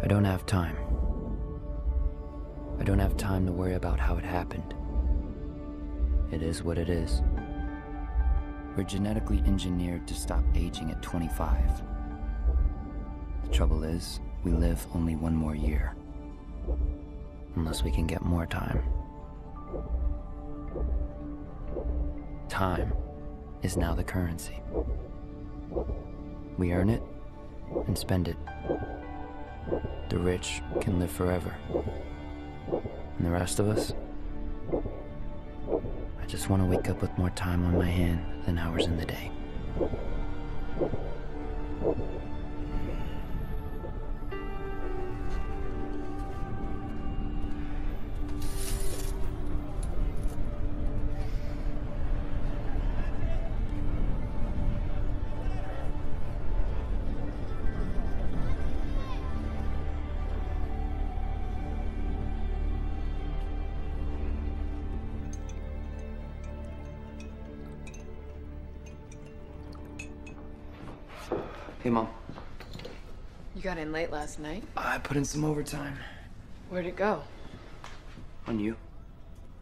don't have time. I don't have time to worry about how it happened. It is what it is. We're genetically engineered to stop aging at 25. The trouble is, we live only one more year. Unless we can get more time. Time is now the currency. We earn it and spend it. The rich can live forever. And the rest of us? I just want to wake up with more time on my hand than hours in the day. Hey, Mom. You got in late last night? I put in some overtime. Where'd it go? On you.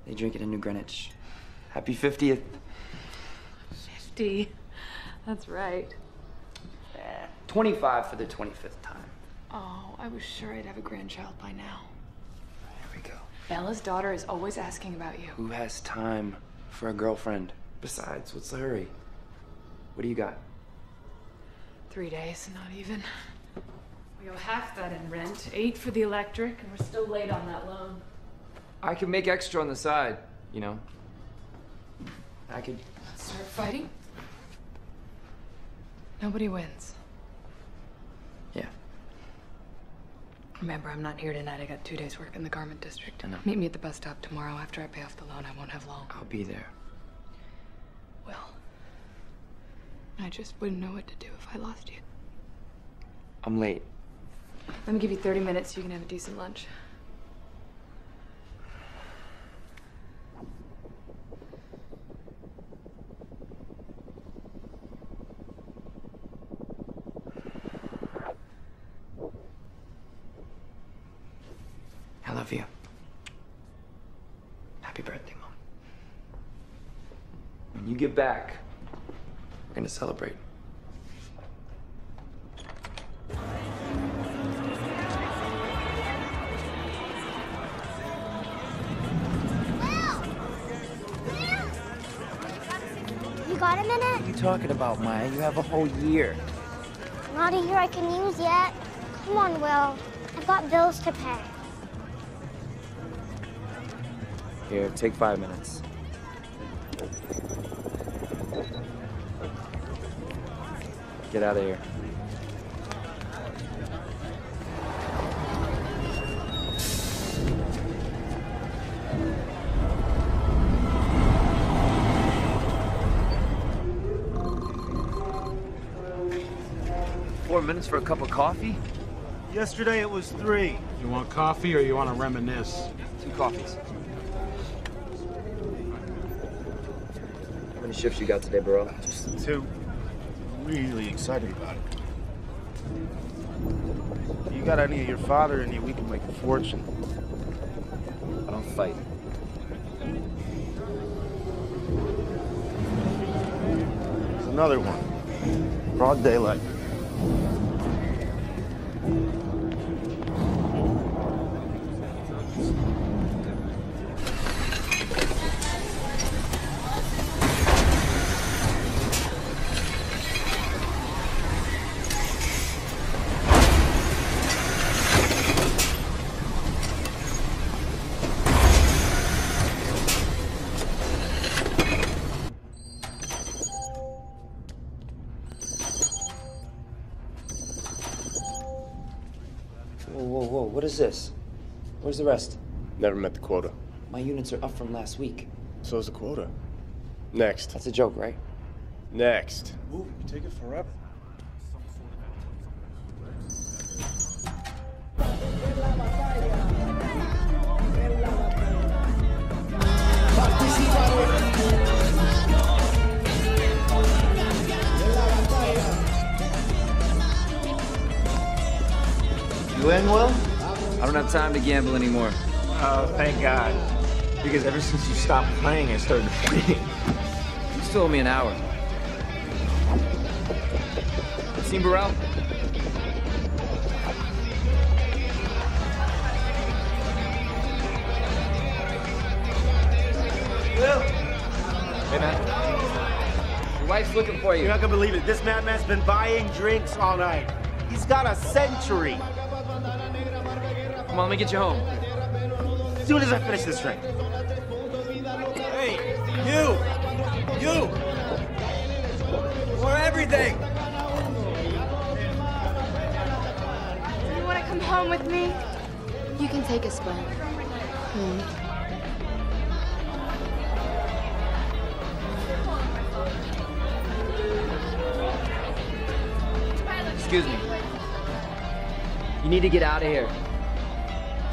They drink it in New Greenwich. Happy 50th. 50. That's right. 25 for the 25th time. Oh, I was sure I'd have a grandchild by now. Here we go. Bella's daughter is always asking about you. Who has time for a girlfriend? Besides, what's the hurry? What do you got? 3 days, not even. We owe half that in rent, 8 for the electric, and we're still late on that loan. I can make extra on the side, you know. I could... Start fighting? Nobody wins. Yeah. Remember, I'm not here tonight. I got 2 days work in the garment district. I know. Meet me at the bus stop tomorrow. After I pay off the loan, I won't have long. I'll be there. Well, I just wouldn't know what to do if I lost you. I'm late. Let me give you 30 minutes so you can have a decent lunch. I love you. Happy birthday, Mom. When you get back, we're gonna celebrate. You got a minute? What are you talking about, Maya? You have a whole year. Not a year I can use yet. Come on, Will. I've got bills to pay. Here, take 5 minutes. Get out of here. $4 for a cup of coffee? Yesterday it was 3. You want coffee or you want to reminisce? 2 coffees. How many shifts you got today, bro? Just 2. Really excited about it. If you got any of your father in you, we can make a fortune. I don't fight. There's another one. Broad daylight. Whoa, what is this? Where's the rest? Never met the quota. My units are up from last week. So's the quota. Next. That's a joke, right? Next. Move, you take it forever. You win, Will? I don't have time to gamble anymore. Oh, thank God. Because ever since you stopped playing, I started winning. You still owe me an hour. Seen Burrell? Will? Hey, man. Your wife's looking for you. You're not gonna believe it. This madman's been buying drinks all night. He's got a century. Come on, let me get you home. As soon as I finish this drink. Hey, you! You! For everything! You want to come home with me? You can take a spot. Excuse me. You need to get out of here.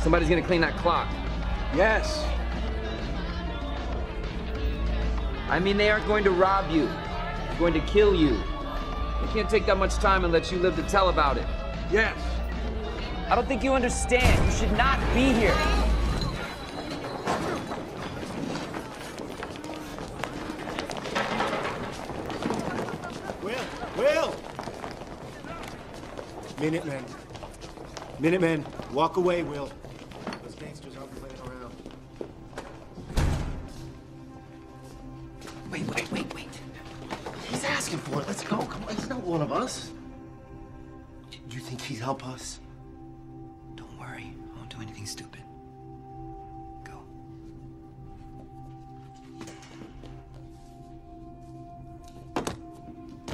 Somebody's gonna clean that clock. Yes. I mean, they aren't going to rob you. They're going to kill you. They can't take that much time and let you live to tell about it. Yes. I don't think you understand. You should not be here. Will! Minutemen. Minutemen, walk away, Will. Those gangsters aren't playing around. Wait. He's asking for it. Let's go. Come on, he's not one of us. You think he'd help us? Don't worry. I won't do anything stupid. Go.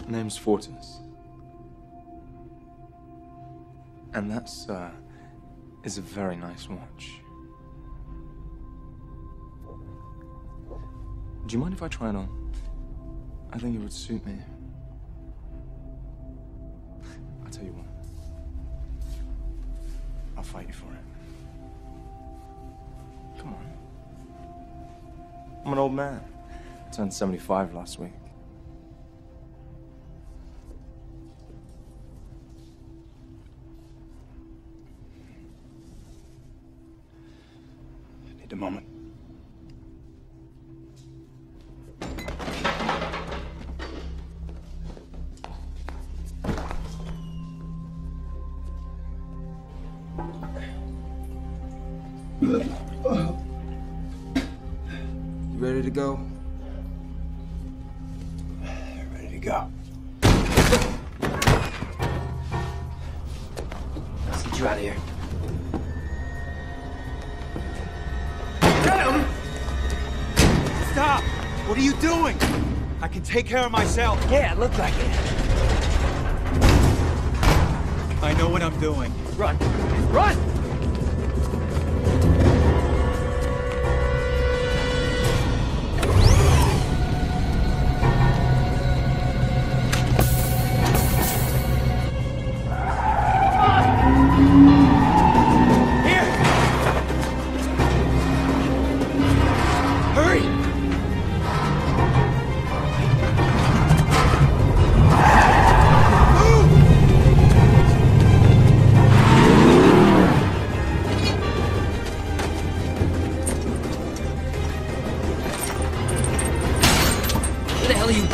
Name's Fortis. And that's, is a very nice watch. Do you mind if I try it on? I think it would suit me. I'll tell you what. I'll fight you for it. Come on. I'm an old man. I turned 75 last week. A moment. You ready to go? Ready to go. Let's get you out of here. Stop! What are you doing? I can take care of myself. Yeah, it looked like it. I know what I'm doing. Run! Run!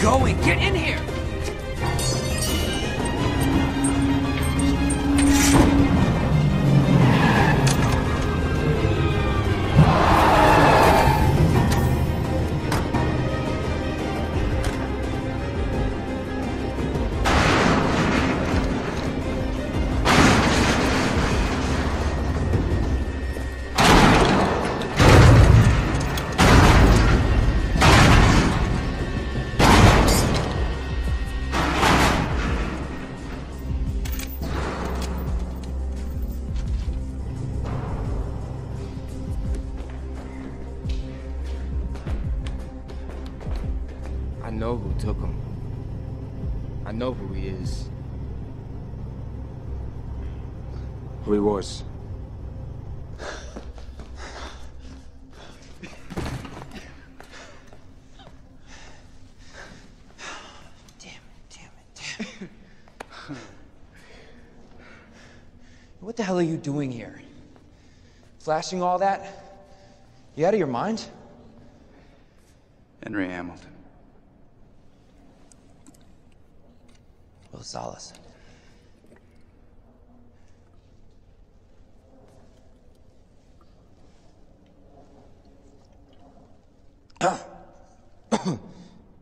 Going, get in here! I know who took him. I know who he is. Who he was. What What the hell are you doing here? Flashing all that? You out of your mind? Henry Hamilton. Will Salas.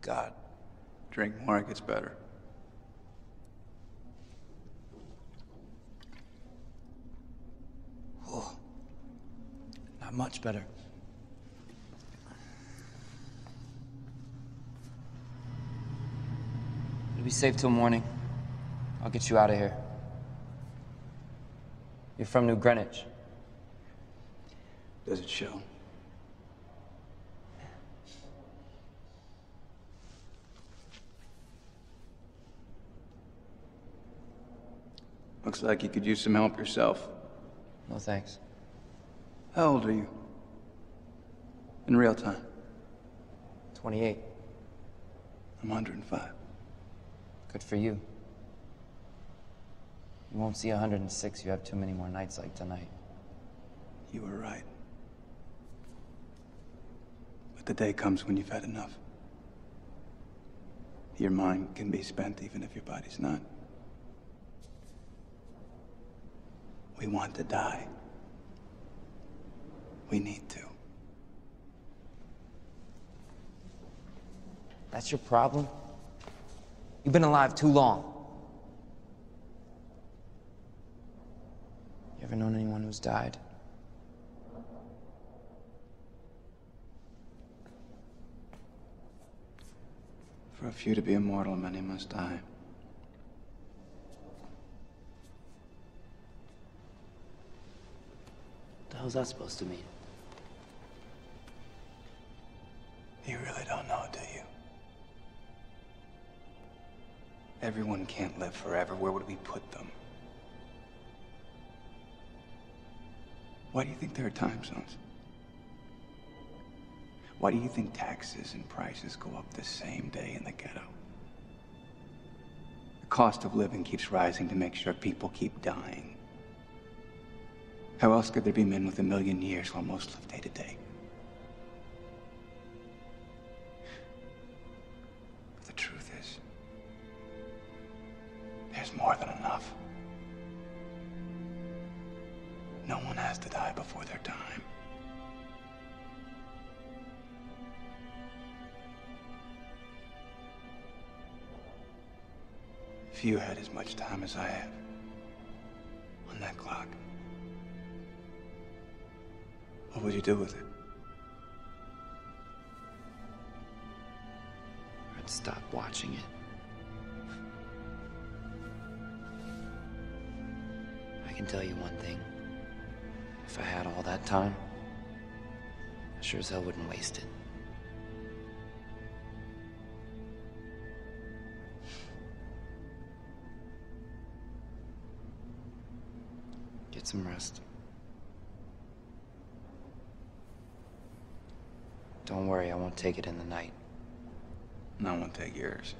God. Drink more, it gets better. Oh, not much better. You'll be safe till morning. I'll get you out of here. You're from New Greenwich. Does it show? Looks like you could use some help yourself. No thanks. How old are you? In real time? 28. I'm 105. Good for you. You won't see 106. You have too many more nights like tonight. You were right. But the day comes when you've had enough. Your mind can be spent even if your body's not. We want to die. We need to. That's your problem? You've been alive too long. You ever known anyone who's died? For a few to be immortal, many must die. What the hell's that supposed to mean? You really don't know, do you? Everyone can't live forever. Where would we put them? Why do you think there are time zones? Why do you think taxes and prices go up the same day in the ghetto? The cost of living keeps rising to make sure people keep dying. How else could there be men with 1,000,000 years while most live day to day? But the truth is, there's more than enough. No one has to die before their time. If you had as much time as I have on that clock, what would you do with it? I'd stop watching it. I can tell you one thing. If I had all that time, I sure as hell wouldn't waste it. Get some rest. Don't worry, I won't take it in the night. And I won't take yours.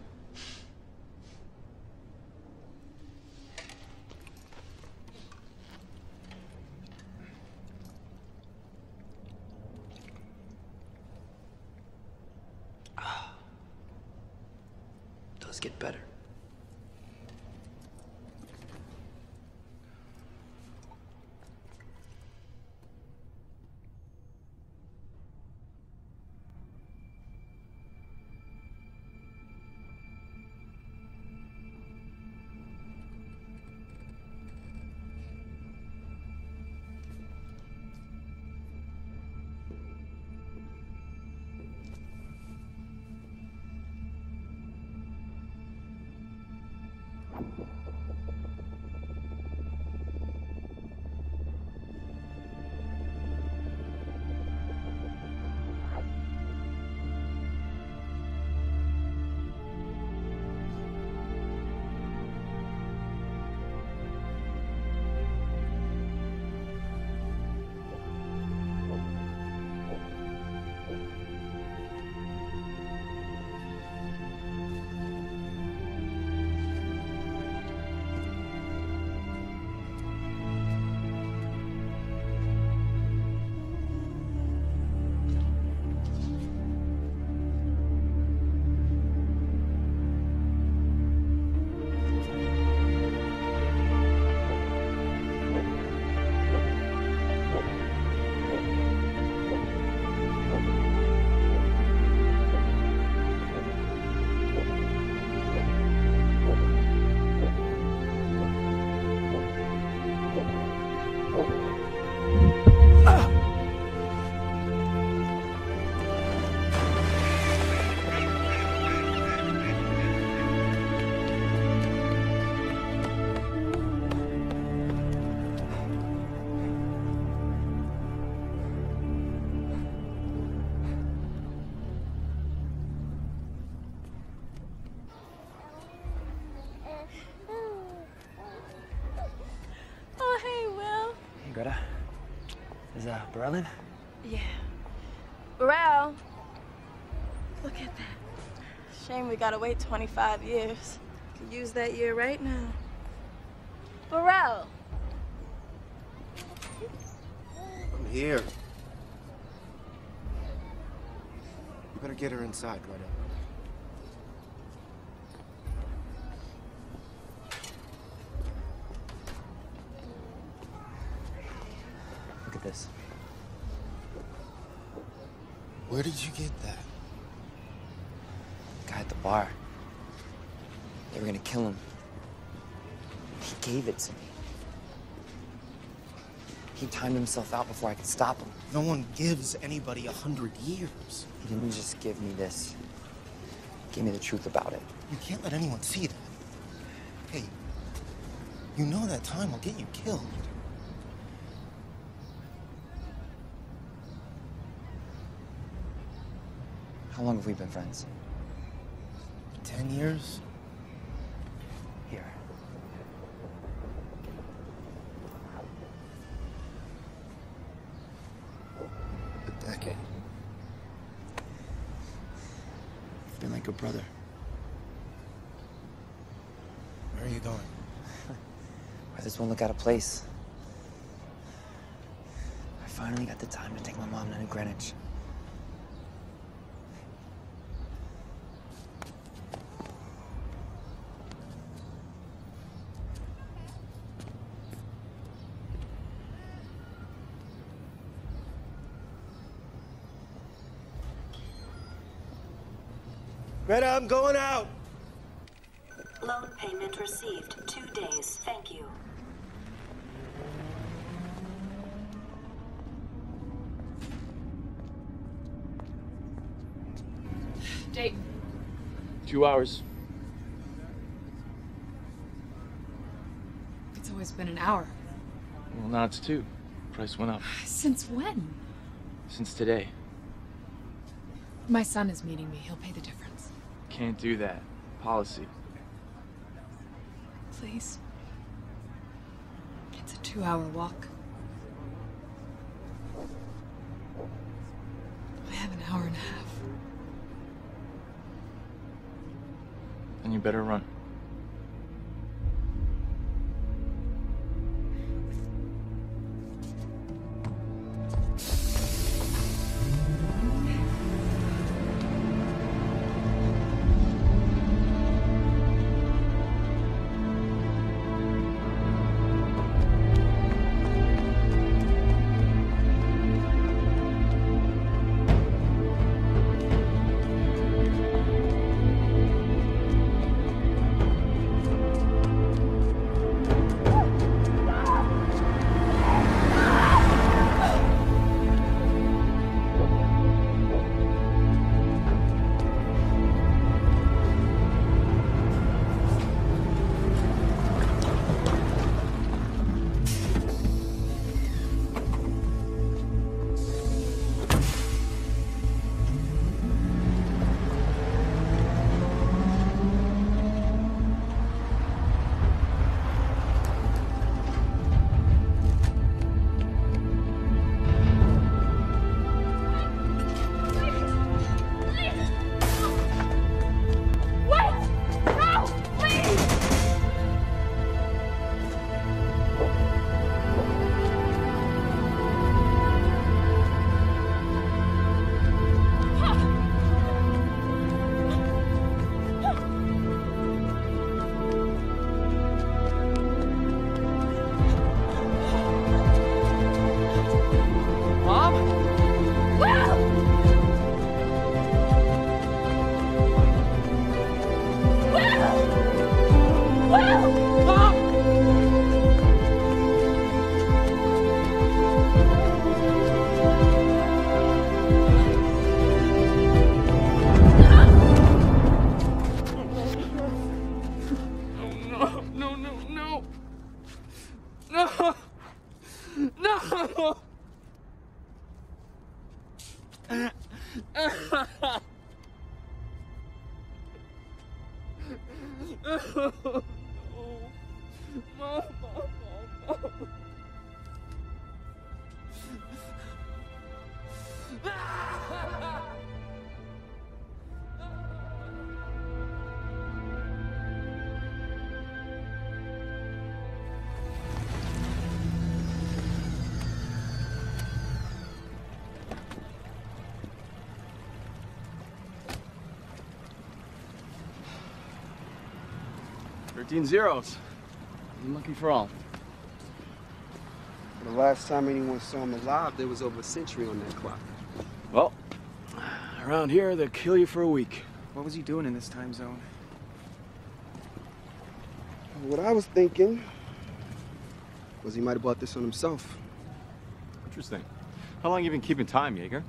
Does get better. Greta? Is Burrell in? Yeah. Burrell! Look at that. Shame we gotta wait 25 years. Could use that year right now. Burrell! I'm here. You better get her inside, Greta. Look at this. Where did you get that? The guy at the bar. They were gonna kill him. He gave it to me. He timed himself out before I could stop him. No one gives anybody 100 years. He didn't just give me this. He gave me the truth about it. You can't let anyone see that. Hey, you know that time will get you killed. How long have we been friends? 10 years? Here. A decade. You've been like a brother. Where are you going? I just won't look out of place. I finally got the time to take my mom to Greenwich. Greta, I'm going out! Loan payment received. 2 days. Thank you. Date. 2 hours. It's always been an hour. Well, now it's 2. Price went up. Since when? Since today. My son is meeting me. He'll pay the difference. Can't do that. Policy. Please. It's a 2-hour walk. I have an hour and a half. Then you better run. zeros. Unlucky for all. The last time anyone saw him alive, there was over a century on that clock. Well, around here, they'll kill you for a week. What was he doing in this time zone? What I was thinking was he might have bought this on himself. Interesting. How long you been keeping time, Jaeger?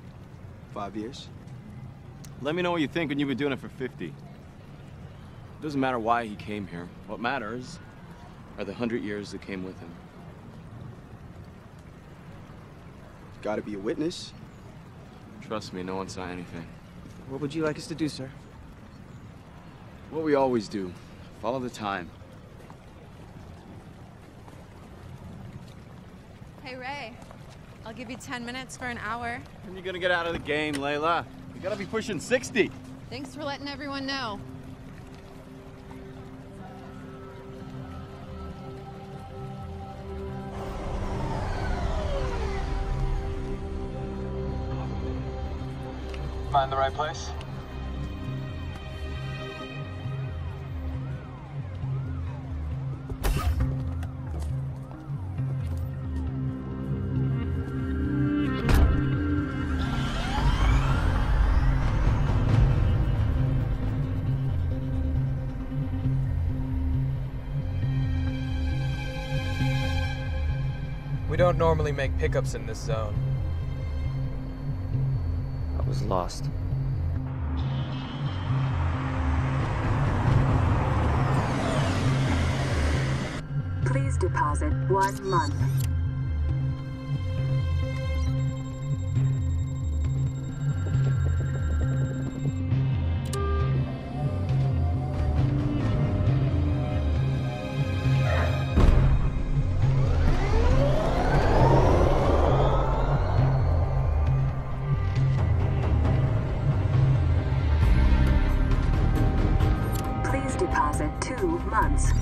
5 years. Let me know what you think when you've been doing it for 50. Doesn't matter why he came here. What matters are the 100 years that came with him. Gotta be a witness. Trust me, no one saw anything. What would you like us to do, sir? What we always do. Follow the time. Hey, Ray. I'll give you 10 minutes for an hour. When are you gonna get out of the game, Layla? You gotta be pushing 60. Thanks for letting everyone know. Find the right place? We don't normally make pickups in this zone. I was lost. Please deposit 1 month. Please deposit 2 months.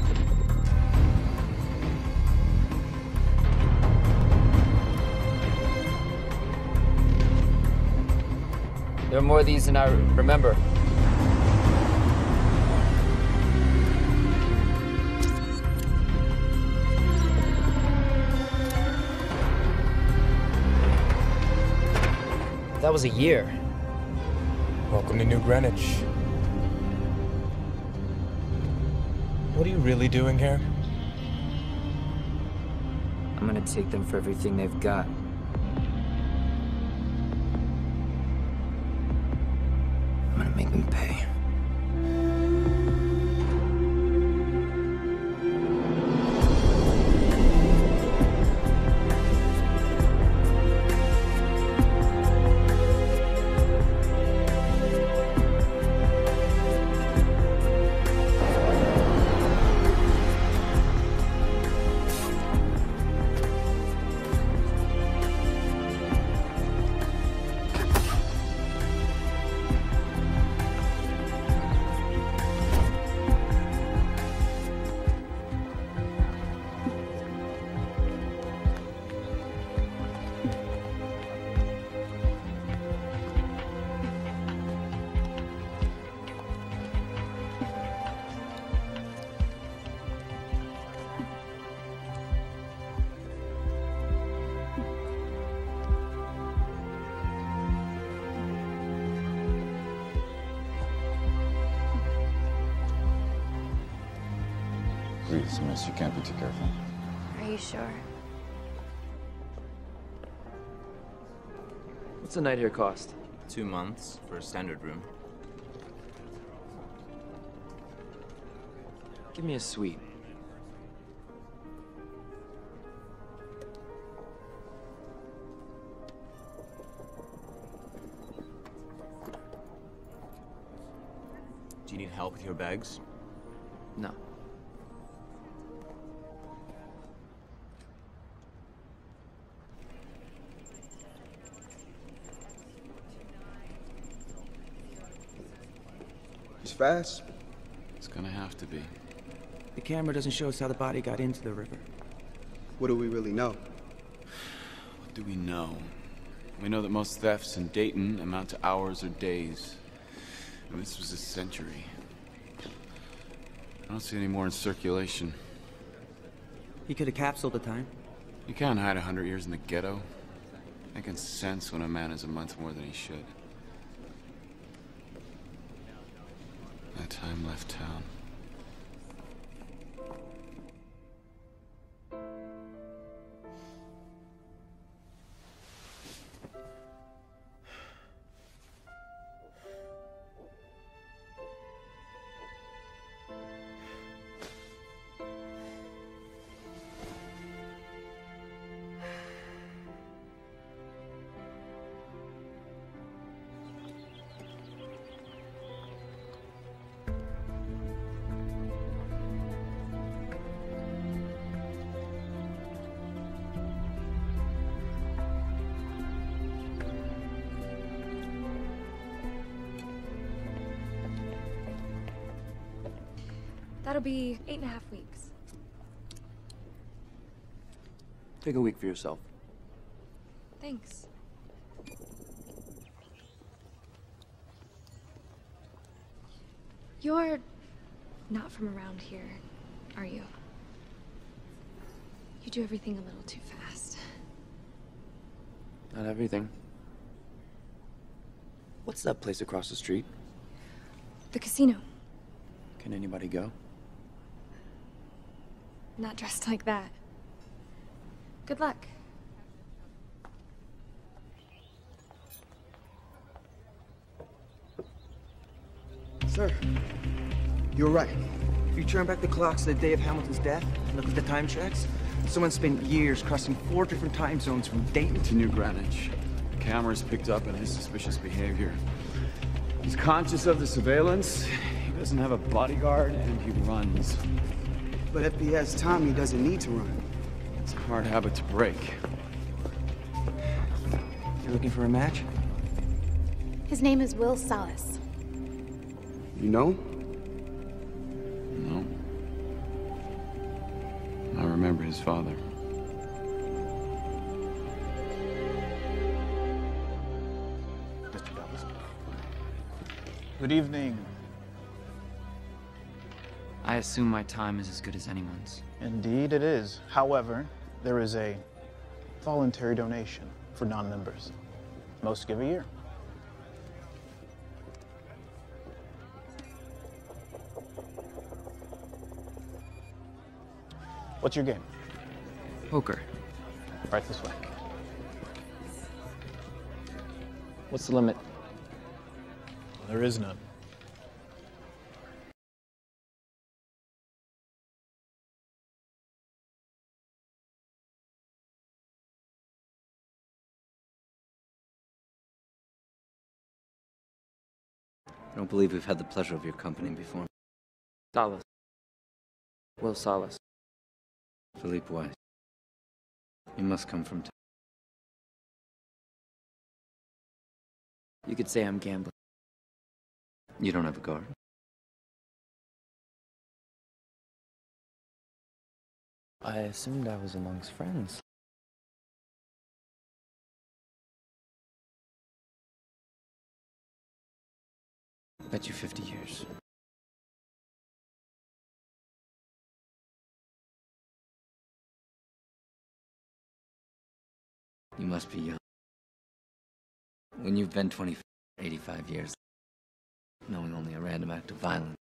There are more of these than I remember. That was a year. Welcome to New Greenwich. What are you really doing here? I'm gonna take them for everything they've got. I'm gonna make them pay. Please, miss, you can't be too careful. Are you sure? What's a night here cost? 2 months for a standard room. Give me a suite. Do you need help with your bags? No. He's fast. It's gonna have to be. The camera doesn't show us how the body got into the river. What do we really know? What do we know? We know that most thefts in Dayton amount to hours or days. And this was a century. I don't see any more in circulation. He could have capsuled the time. You can't hide 100 years in the ghetto. Making sense when a man is a month more than he should. That time left town. That'll be 8.5 weeks. Take a week for yourself. Thanks. You're not from around here, are you? You do everything a little too fast. Not everything. What's that place across the street? The casino. Can anybody go? Not dressed like that. Good luck. Sir, you're right. If you turn back the clocks to the day of Hamilton's death, and look at the time checks, someone spent years crossing 4 different time zones from Dayton to New Greenwich. The cameras picked up on his suspicious behavior. He's conscious of the surveillance, he doesn't have a bodyguard, and he runs. But if he has time, he doesn't need to run. It's a hard habit to break. You're looking for a match? His name is Will Salas. You know? No. I remember his father. Mr. Dallas. Good evening. I assume my time is as good as anyone's. Indeed it is. However, there is a voluntary donation for non-members. Most give a year. What's your game? Poker. Right this way. What's the limit? There is none. I don't believe we've had the pleasure of your company before. Salas. Will Salas. Philippe Weiss. You must come from town. You could say I'm gambling. You don't have a guard. I assumed I was amongst friends. Bet you 50 years. You must be young. When you've been 85 years, knowing only a random act of violence,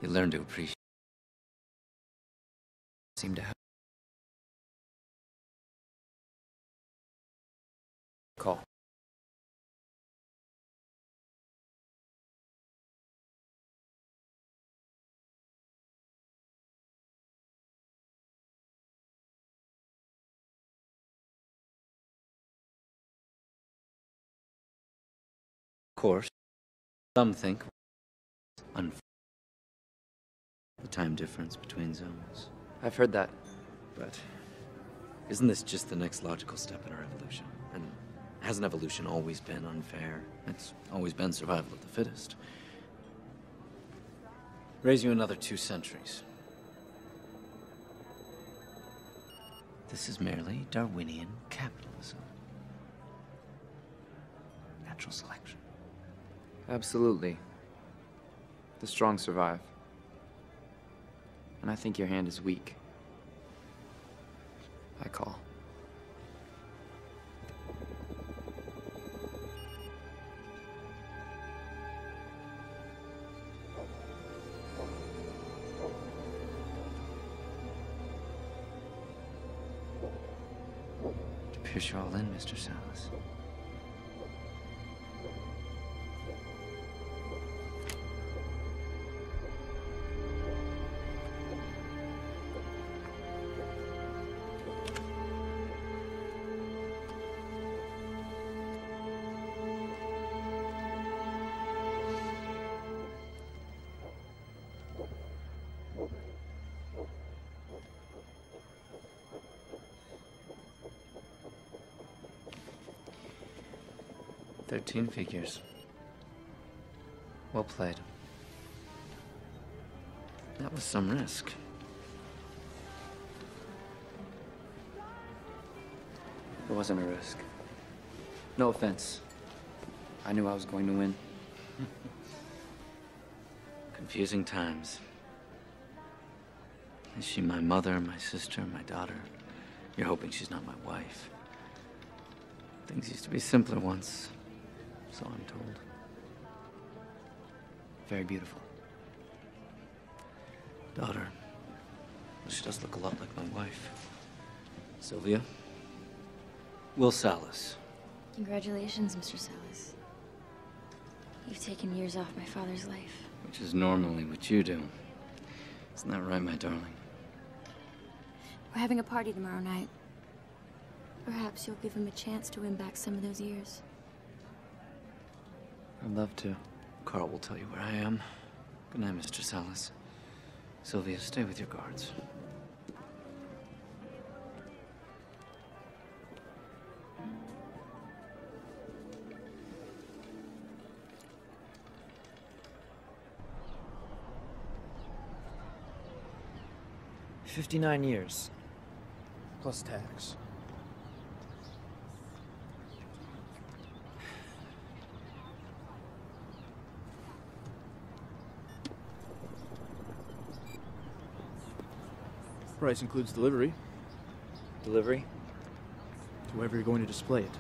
you learn to appreciate. Seem to have. Call. Of course, some think unfair. The time difference between zones. I've heard that, but isn't this just the next logical step in our evolution? And Hasn't evolution always been unfair? It's always been survival of the fittest. Raise you another 2 centuries. This is merely Darwinian capitalism. Natural selection. Absolutely. The strong survive. And I think your hand is weak. I call. To pierce you all in, Mr. Salas. "13 figures. Well played. That was some risk. It wasn't a risk. No offense. I knew I was going to win. Confusing times. Is she my mother, my sister, my daughter? You're hoping she's not my wife. Things used to be simpler once, so I'm told. Very beautiful. Daughter. Well, she does look a lot like my wife. Sylvia. Will Salas. Congratulations, Mr. Salas. You've taken years off my father's life. Which is normally what you do. Isn't that right, my darling? We're having a party tomorrow night. Perhaps you'll give him a chance to win back some of those years. I'd love to. Carl will tell you where I am. Good night, Mr. Salas. Sylvia, stay with your guards. $59 years. Plus tax. Price includes delivery. Delivery? To wherever you're going to display it.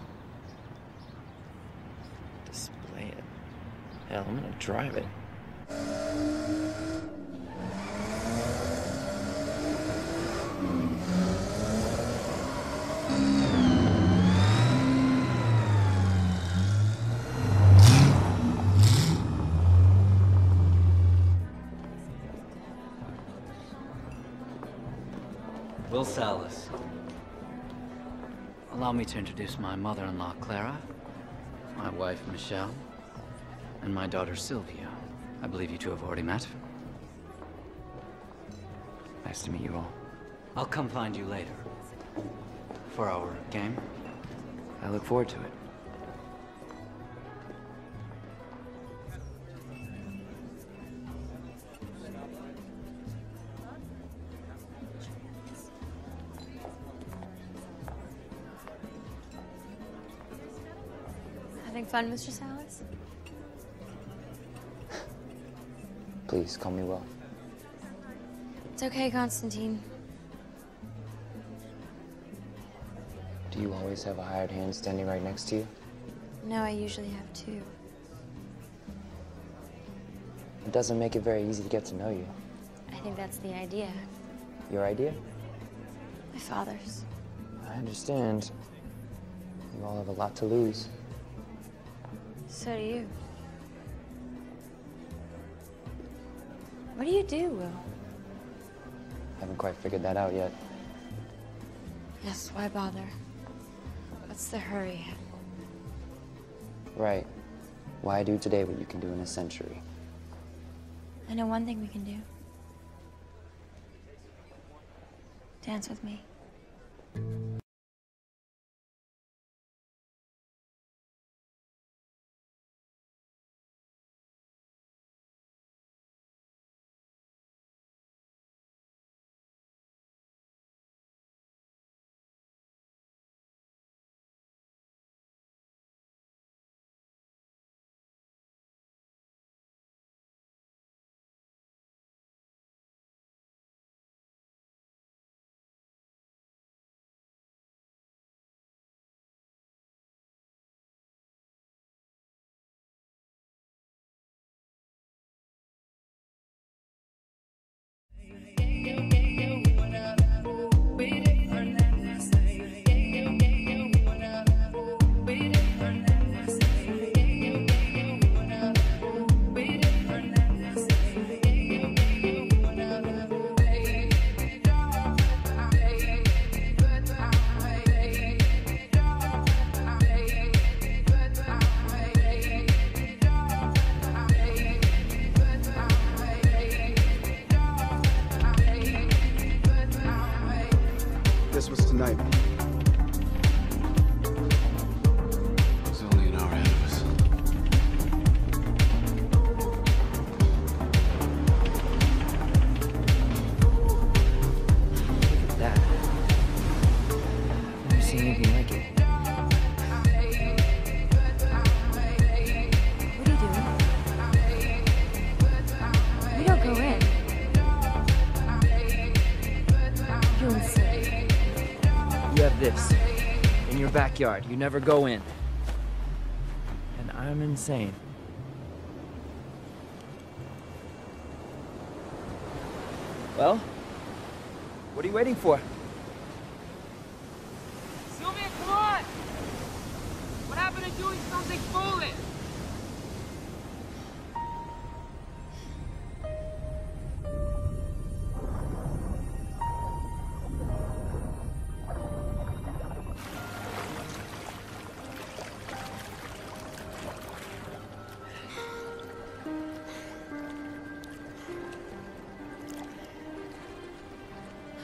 Display it? Hell, I'm gonna drive it. Will Salas. Allow me to introduce my mother-in-law, Clara, my wife, Michelle, and my daughter, Sylvia. I believe you two have already met. Nice to meet you all. I'll come find you later. For our game. I look forward to it. Having fun, Mr. Salas? Please, call me Will. It's okay, Constantine. Do you always have a hired hand standing right next to you? No, I usually have 2. It doesn't make it very easy to get to know you. I think that's the idea. Your idea? My father's. I understand. You all have a lot to lose. So do you. What do you do, Will? Haven't quite figured that out yet. Yes, why bother? What's the hurry? Right. Why do today what you can do in a century? I know one thing we can do. Dance with me. backyard. You never go in. And I'm insane. Well, what are you waiting for? Sylvia, come on! What happened to doing something foolish?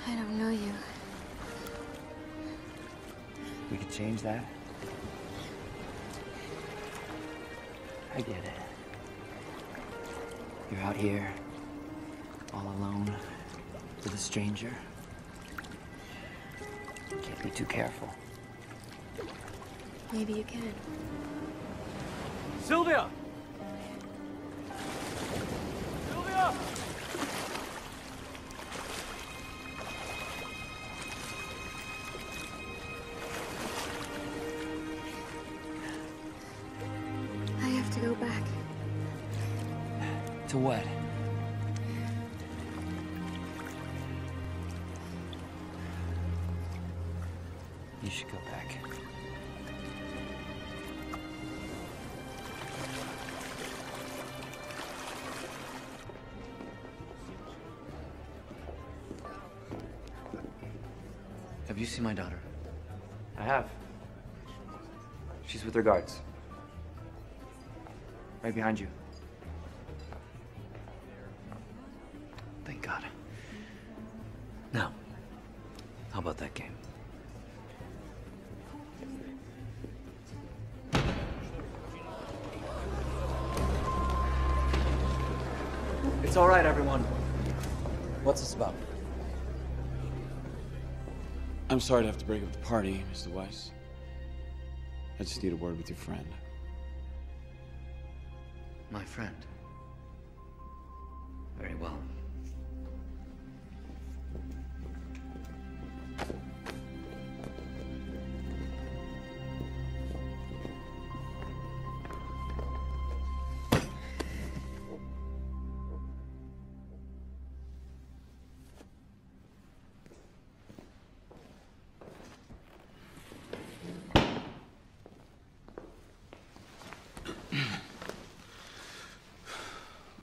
I don't know you. We could change that. I get it. You're out here, all alone, with a stranger. Can't be too careful. Maybe you can. Sylvia! Sylvia! I have to go back. To what? You should go back. Have you seen my daughter? I have. She's with her guards. Right behind you. Thank God. Now, how about that game? It's all right, everyone. What's this about? I'm sorry to have to break up the party, Mr. Weiss. I just need a word with your friend. My friend. Very well.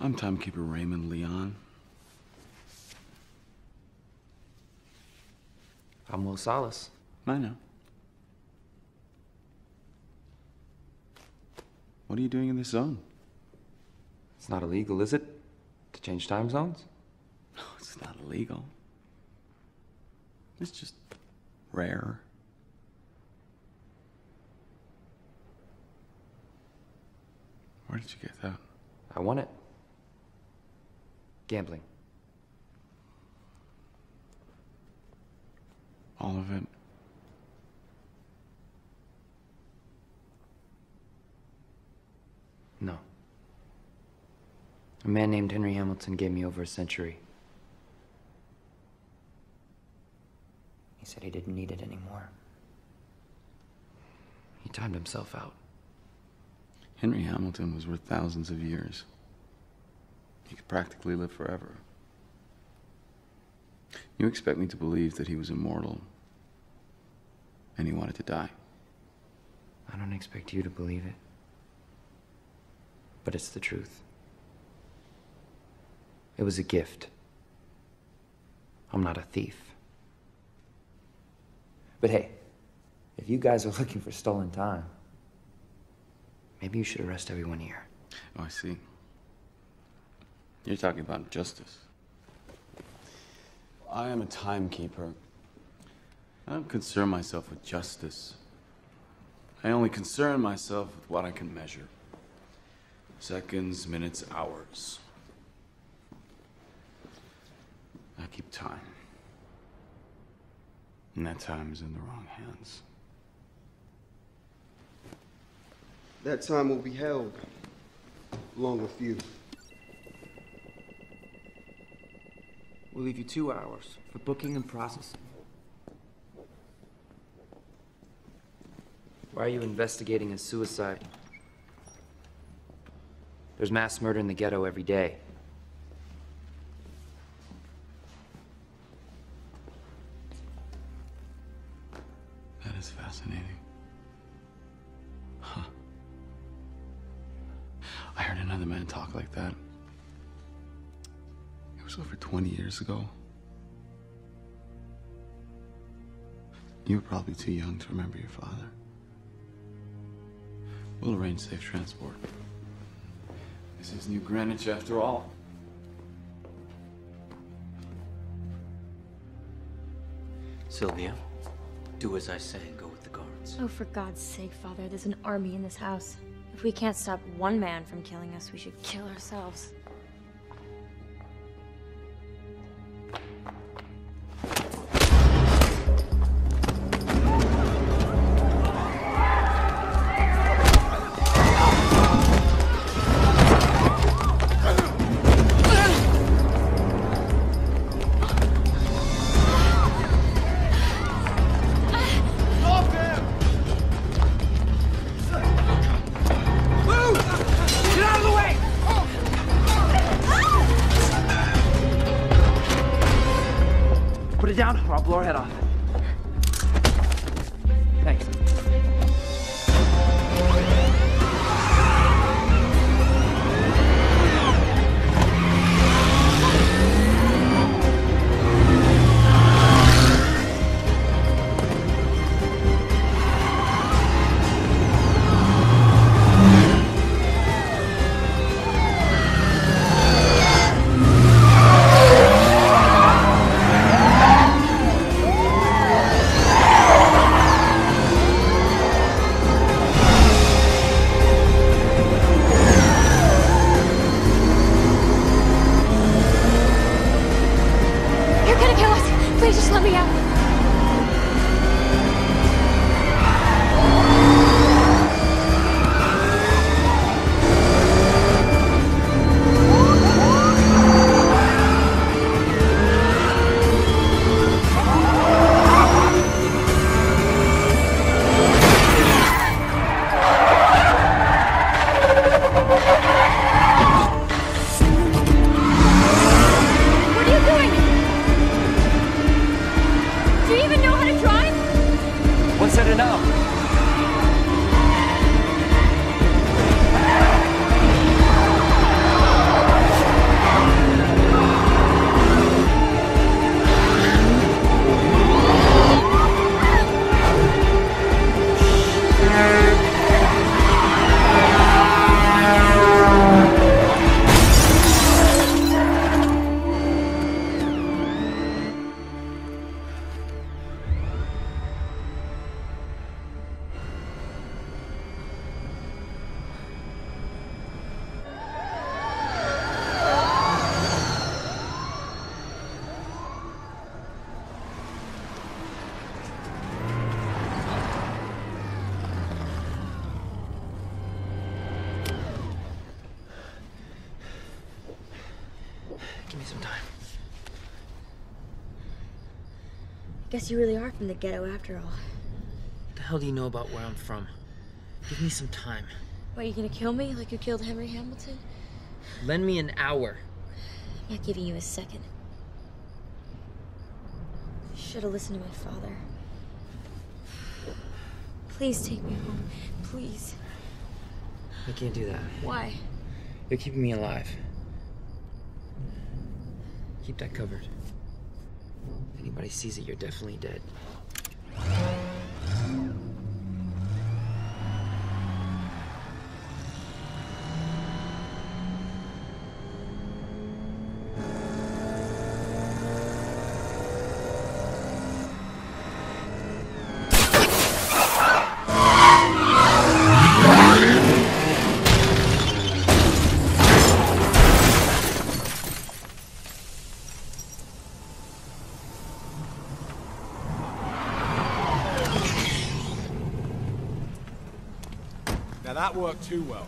I'm timekeeper Raymond Leon. I'm Will Salas. I know. What are you doing in this zone? It's not illegal, is it? To change time zones? No, it's not illegal. It's just rare. Where did you get that? I won it. Gambling. All of it? No. A man named Henry Hamilton gave me over a century. He said he didn't need it anymore. He timed himself out. Henry Hamilton was worth thousands of years. He could practically live forever. You expect me to believe that he was immortal and he wanted to die? I don't expect you to believe it. But it's the truth. It was a gift. I'm not a thief. But hey, if you guys are looking for stolen time, maybe you should arrest everyone here. Oh, I see. You're talking about justice. I am a timekeeper. I don't concern myself with justice. I only concern myself with what I can measure. Seconds, minutes, hours. I keep time. And that time is in the wrong hands. That time will be held, along with you. We'll leave you 2 hours for booking and processing. Why are you investigating a suicide? There's mass murder in the ghetto every day. That is fascinating. Huh. I heard another man talk like that. It was over 20 years ago. You were probably too young to remember your father. We'll arrange safe transport. This is New Greenwich after all. Sylvia, do as I say and go with the guards. Oh, for God's sake, Father, there's an army in this house. If we can't stop one man from killing us, we should kill ourselves. Put it down or I'll blow her head off. Thanks. Please just let me out. What are you doing? Do you even know how to drive? What's there to know? Give me some time. Guess you really are from the ghetto after all. What the hell do you know about where I'm from? Give me some time. What, you gonna kill me like you killed Henry Hamilton? Lend me an hour. I'm not giving you a second. Should have listened to my father. Please take me home. Please. I can't do that. Why? You're keeping me alive. Keep that covered. If anybody sees it, you're definitely dead. Now that worked too well.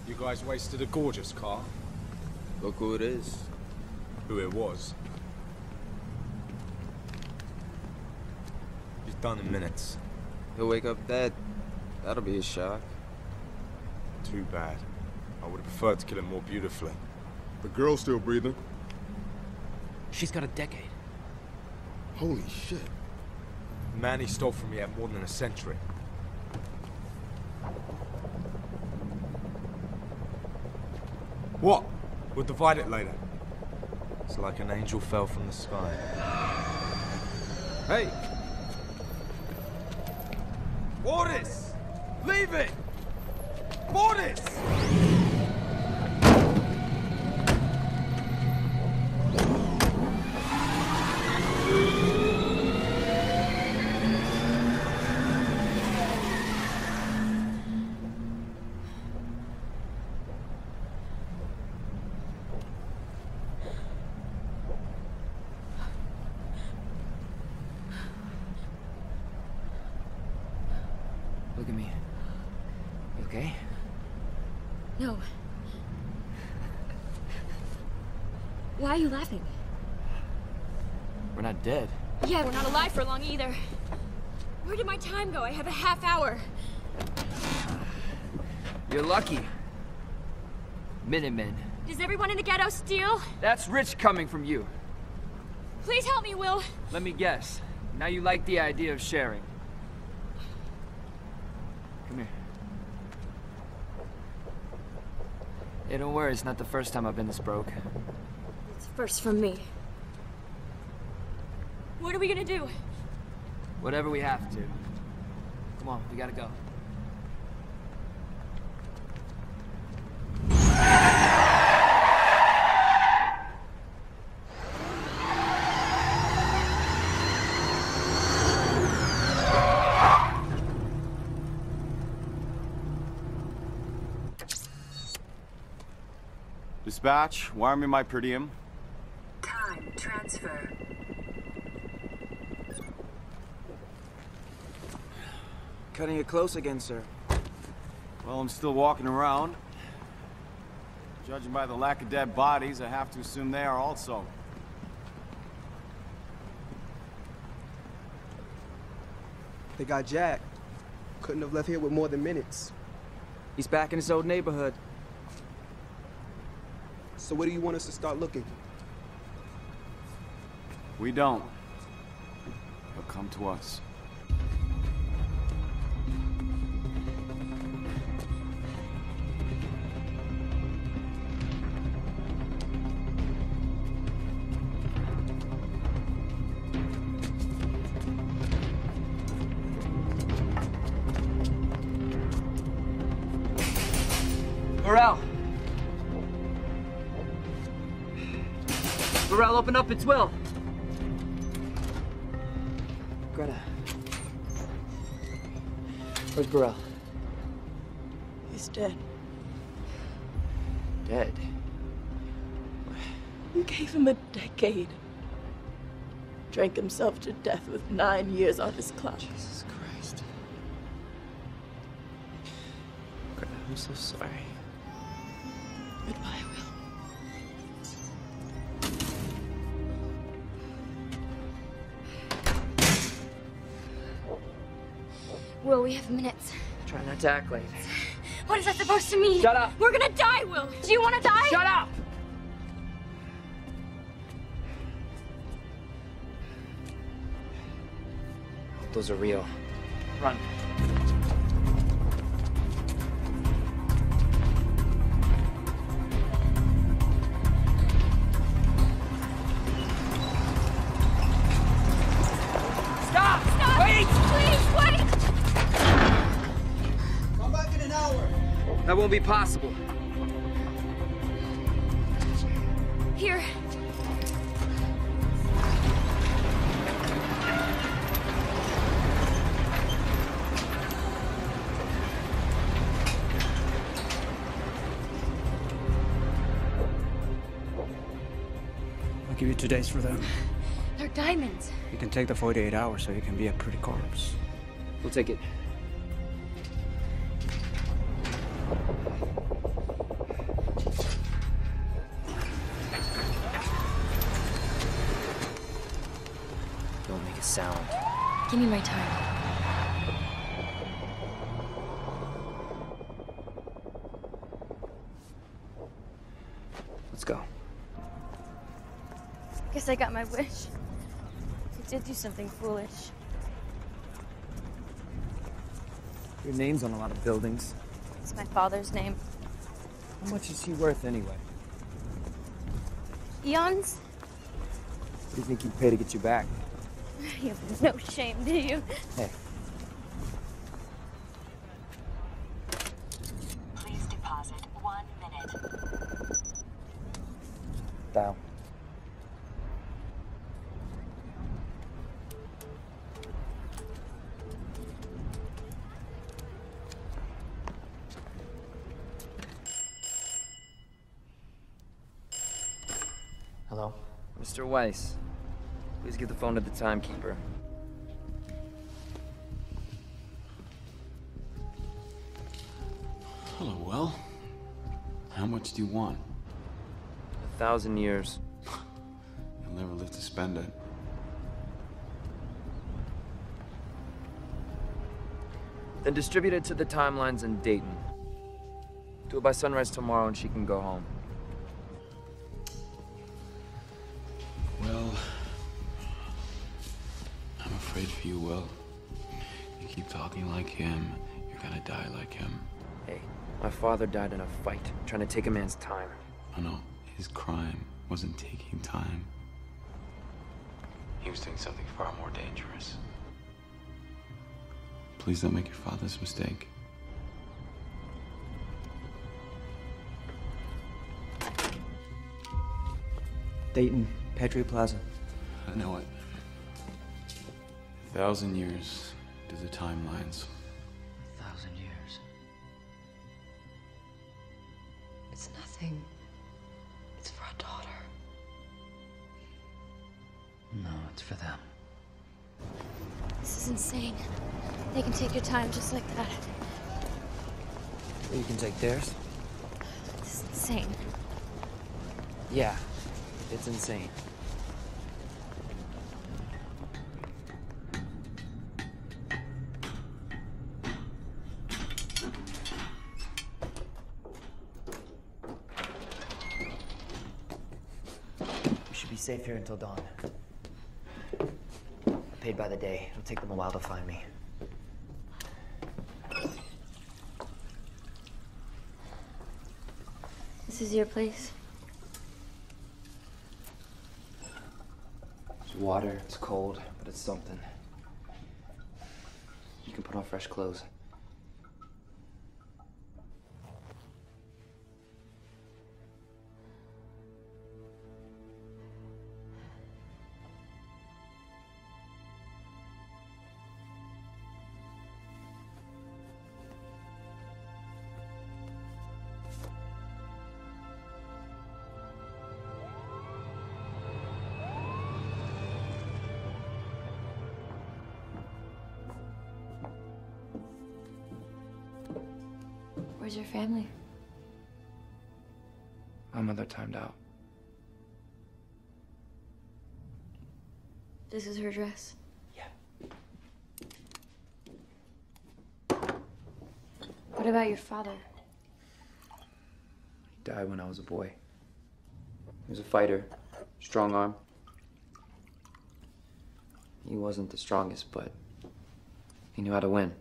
You guys wasted a gorgeous car. Look who it is. Who it was. He's done in minutes. He'll wake up dead. That'll be a shock. Too bad. I would have preferred to kill him more beautifully. The girl's still breathing. She's got a decade. Holy shit. The man he stole from me had more than a century. What? We'll divide it later. It's like an angel fell from the sky. Hey! Orders! Leave it! Orders! Look at me. You okay? No. Why are you laughing? We're not dead. Yeah, we're not alive for long either. Where did my time go? I have a half hour. You're lucky. Minutemen. Does everyone in the ghetto steal? That's rich coming from you. Please help me, Will. Let me guess. Now you like the idea of sharing. Come here. Hey, don't worry, it's not the first time I've been this broke. It's first from me. What are we gonna do? Whatever we have to. Come on, we gotta go. Dispatch, wire me my per diem. Time transfer. Cutting it close again, sir. Well, I'm still walking around. Judging by the lack of dead bodies, I have to assume they are also. They got Jack. Couldn't have left here with more than minutes. He's back in his old neighborhood. So where do you want us to start looking? We don't. He'll come to us. Morale! Morale, open up, it's Will! Greta. Where's Burrell? He's dead. Dead? You gave him a decade. Drank himself to death with 9 years on his clock. Jesus Christ. Greta, I'm so sorry. Goodbye, Will. Will, we have minutes. Try not to act like it. What is that supposed to mean? Shut up! We're gonna die, Will! Do you wanna die? Shut up! Those are real. Run. Stop! Stop! Wait! Please, wait! Come back in an hour. That won't be possible. Here. I'll give you 2 days for them. They're diamonds. You can take the 48 hours so you can be a pretty corpse. We'll take it. Don't make a sound. Give me my time. Let's go. Guess I got my wish. I did do something foolish. Your name's on a lot of buildings. It's my father's name. How much is he worth anyway? Eons? What do you think he'd pay to get you back? You have no shame, do you? Hey. Please deposit 1 minute. Down. Hello? Mr. Weiss, please give the phone to the timekeeper. Hello, Will. How much do you want? 1,000 years. You'll never live to spend it. Then distribute it to the timelines in Dayton. Do it by sunrise tomorrow and she can go home. Well, I'm afraid for you, Will. You keep talking like him, you're gonna die like him. Hey, my father died in a fight, trying to take a man's time. Oh no, his crime wasn't taking time. He was doing something far more dangerous. Please don't make your father's mistake. Dayton, Patriot Plaza. I know it. 1,000 years to the timelines. 1,000 years. It's nothing. It's for a daughter. No, it's for them. This is insane. They can take your time just like that. You can take theirs? This is insane. Yeah, it's insane. We should be safe here until dawn. Paid by the day. It'll take them a while to find me. This is your place? There's water, it's cold, but it's something. You can put on fresh clothes. Where's your family? My mother timed out. This is her dress? Yeah. What about your father? He died when I was a boy. He was a fighter, strong arm. He wasn't the strongest, but he knew how to win.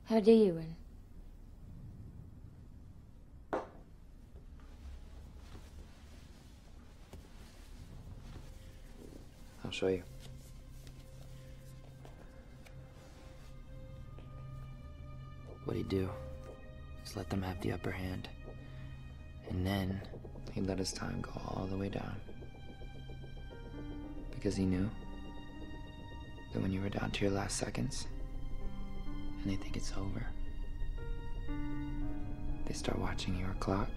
How do you win? I'll show you. What he'd do is let them have the upper hand. And then he'd let his time go all the way down. Because he knew that when you were down to your last seconds, and they think it's over, they start watching your clock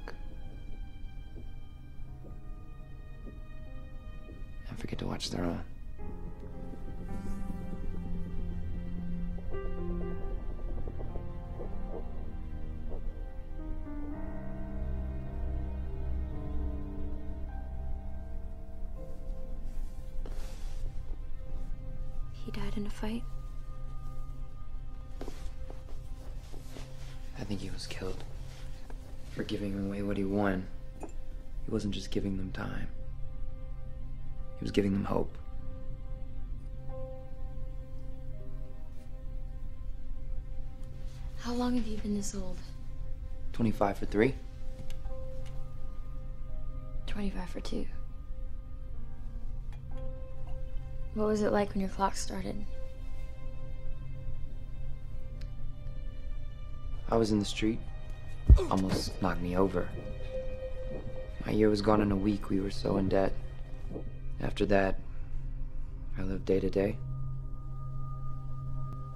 and forget to watch their own. He died in a fight? I think he was killed. for giving away what he won. He wasn't just giving them time. He was giving them hope. How long have you been this old? 25 for 3. 25 for 2. What was it like when your clock started? I was in the street. Almost knocked me over. My year was gone in a week. We were so in debt. After that, I lived day to day.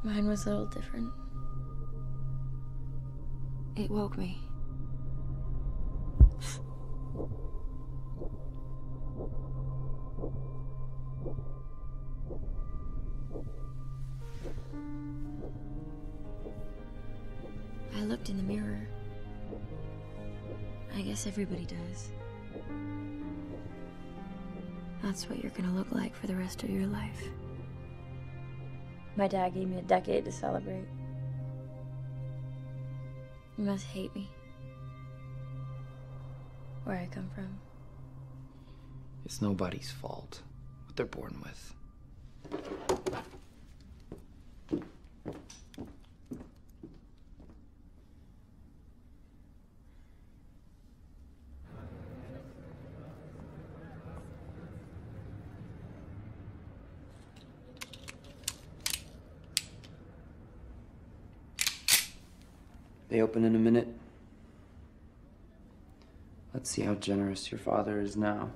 Mine was a little different. It woke me. I looked in the mirror. I guess everybody does. That's what you're gonna look like for the rest of your life. My dad gave me a decade to celebrate. You must hate me. Where I come from. It's nobody's fault. What they're born with. They open in a minute. Let's see how generous your father is now.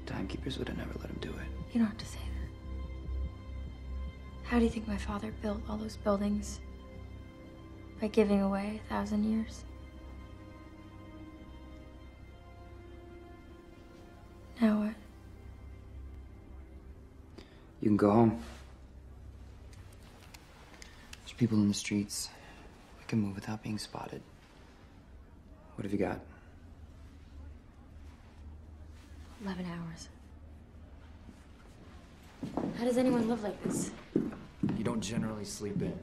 Timekeepers would have never let him do it. You don't have to say that. How do you think my father built all those buildings? By giving away 1,000 years? Now what? You can go home. There's people in the streets. I can move without being spotted. What have you got? 11 hours. How does anyone live like this? You don't generally sleep in.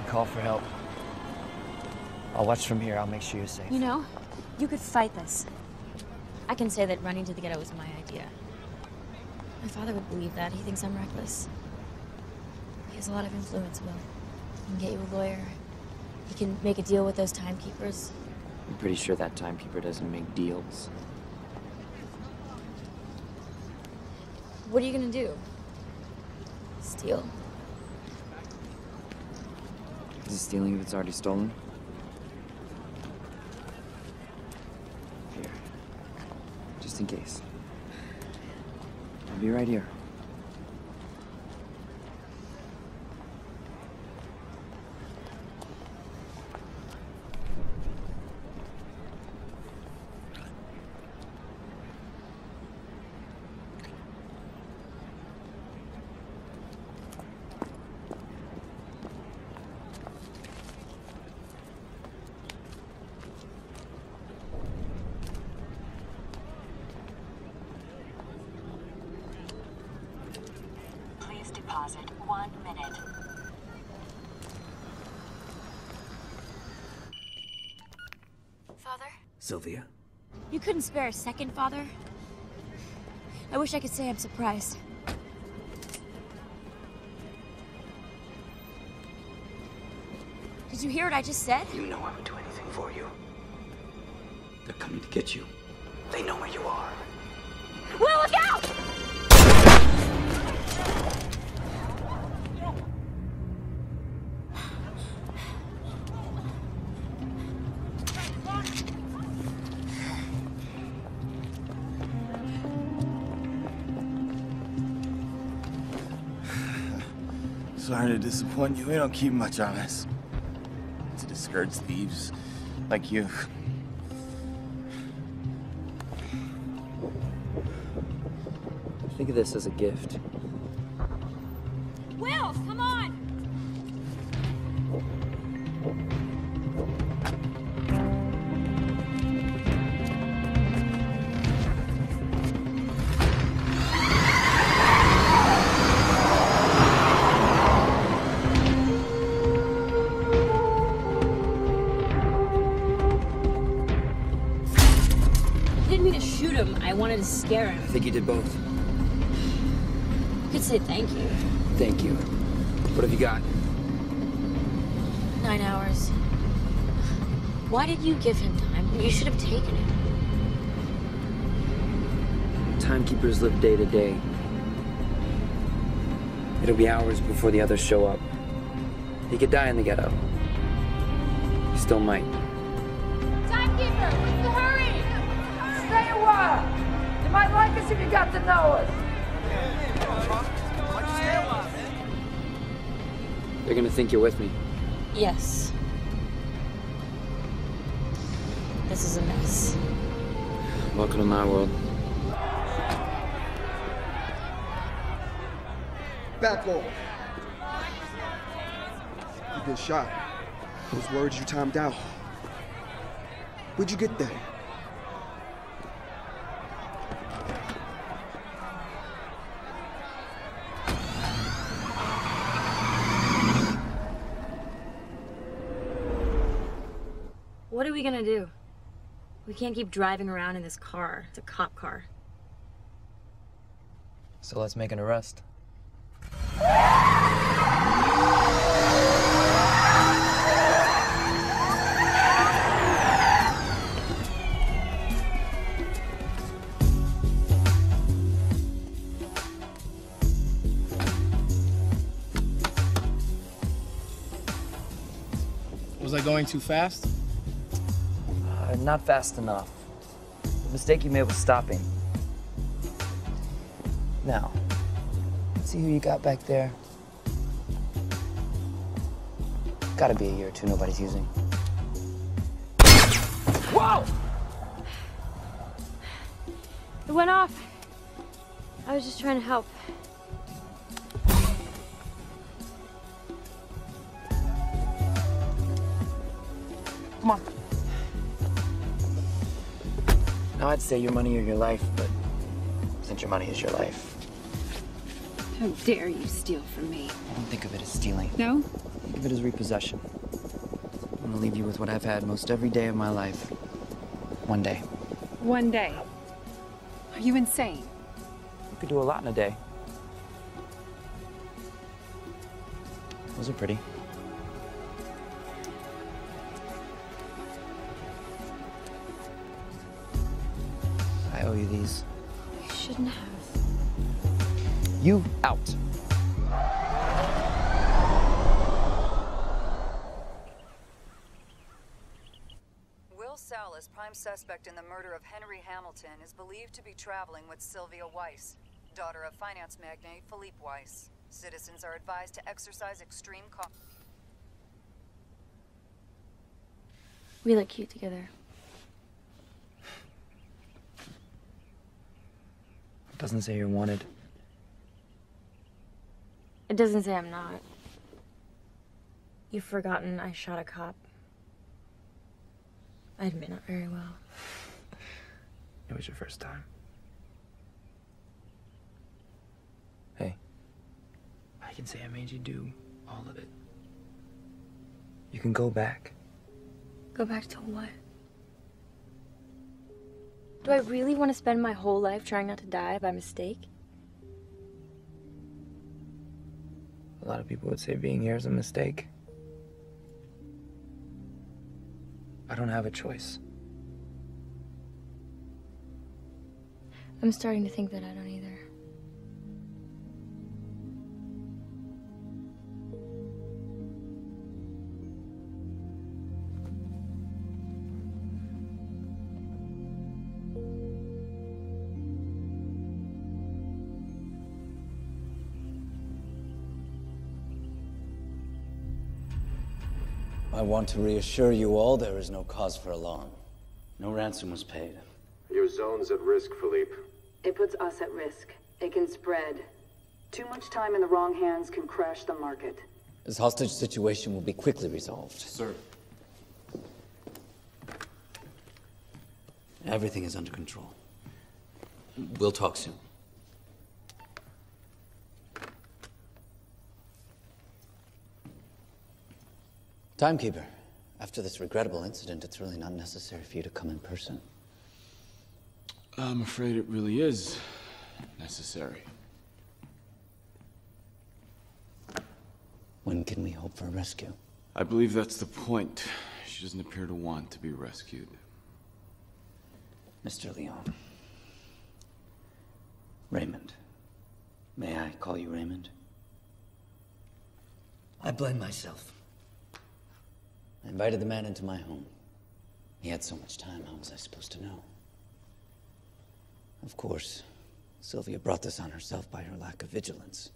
Call for help. I'll watch from here. I'll make sure you're safe. You know, you could fight this. I can say that running to the ghetto was my idea. My father would believe that. He thinks I'm reckless. He has a lot of influence, Will. He can get you a lawyer. He can make a deal with those timekeepers. I'm pretty sure that timekeeper doesn't make deals. What are you gonna do? Steal? Is it stealing if it's already stolen? Here. Just in case. I'll be right here. Deposit 1 minute. Father? Sylvia? You couldn't spare a second, Father? I wish I could say I'm surprised. Did you hear what I just said? You know I would do anything for you. They're coming to get you. They know where you are. Will, look out! Sorry to disappoint you. We don't keep much on us. To discourage thieves like you. Think of this as a gift. Will, come on! I didn't mean to shoot him. I wanted to scare him. I think you did both. You could say thank you. Thank you. What have you got? 9 hours. Why did you give him time? You should have taken it. Timekeepers live day to day. It'll be hours before the others show up. He could die in the ghetto. He still might. Timekeeper, what's the hurry? Stay a while. You might like us if you got to know us. They're gonna think you're with me. Yes. This is a mess. Welcome to my world. Back off. You've been shot. I was worried you timed out. Where'd you get that? What are we gonna do? We can't keep driving around in this car. It's a cop car. So let's make an arrest. Was I going too fast? Not fast enough. The mistake you made was stopping. Now, let's see who you got back there. Gotta be a year or two nobody's using. Whoa! It went off. I was just trying to help. Come on. Now I'd say your money or your life, but since your money is your life. How dare you steal from me? I don't think of it as stealing. No? Think of it as repossession. I'm gonna leave you with what I've had most every day of my life. One day. One day. Are you insane? You could do a lot in a day. Those are pretty. I owe you these. You shouldn't have. You out. Will Salas, prime suspect in the murder of Henry Hamilton, is believed to be traveling with Sylvia Weiss, daughter of finance magnate Philippe Weiss. Citizens are advised to exercise extreme caution. We look cute together. It doesn't say you're wanted. It doesn't say I'm not. You've forgotten I shot a cop. I admit not very well. It was your first time. Hey, I can say I made you do all of it. You can go back. Go back to what? Do I really want to spend my whole life trying not to die by mistake? A lot of people would say being here is a mistake. I don't have a choice. I'm starting to think that I don't either. I want to reassure you all there is no cause for alarm. No ransom was paid. Your zone's at risk, Philippe. It puts us at risk. It can spread. Too much time in the wrong hands can crash the market. This hostage situation will be quickly resolved. Sir. Everything is under control. We'll talk soon. Timekeeper, after this regrettable incident, it's really not necessary for you to come in person. I'm afraid it really is necessary. When can we hope for a rescue? I believe that's the point. She doesn't appear to want to be rescued. Mr. Leon. Raymond. May I call you Raymond? I blame myself. I invited the man into my home. He had so much time, how was I supposed to know? Of course, Sylvia brought this on herself by her lack of vigilance.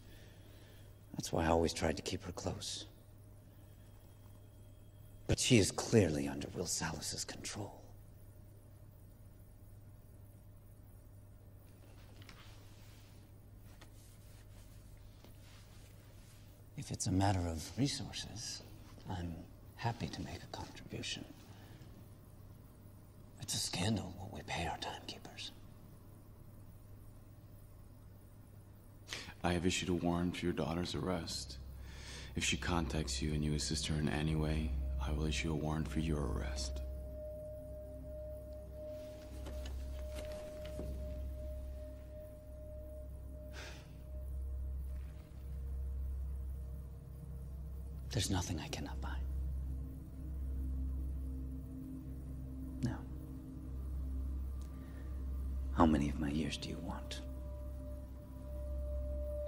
That's why I always tried to keep her close. But she is clearly under Will Salas's control. If it's a matter of resources, I'm happy to make a contribution. It's a scandal what we pay our timekeepers. I have issued a warrant for your daughter's arrest. If she contacts you and you assist her in any way, I will issue a warrant for your arrest. There's nothing I cannot buy. Now, how many of my years do you want?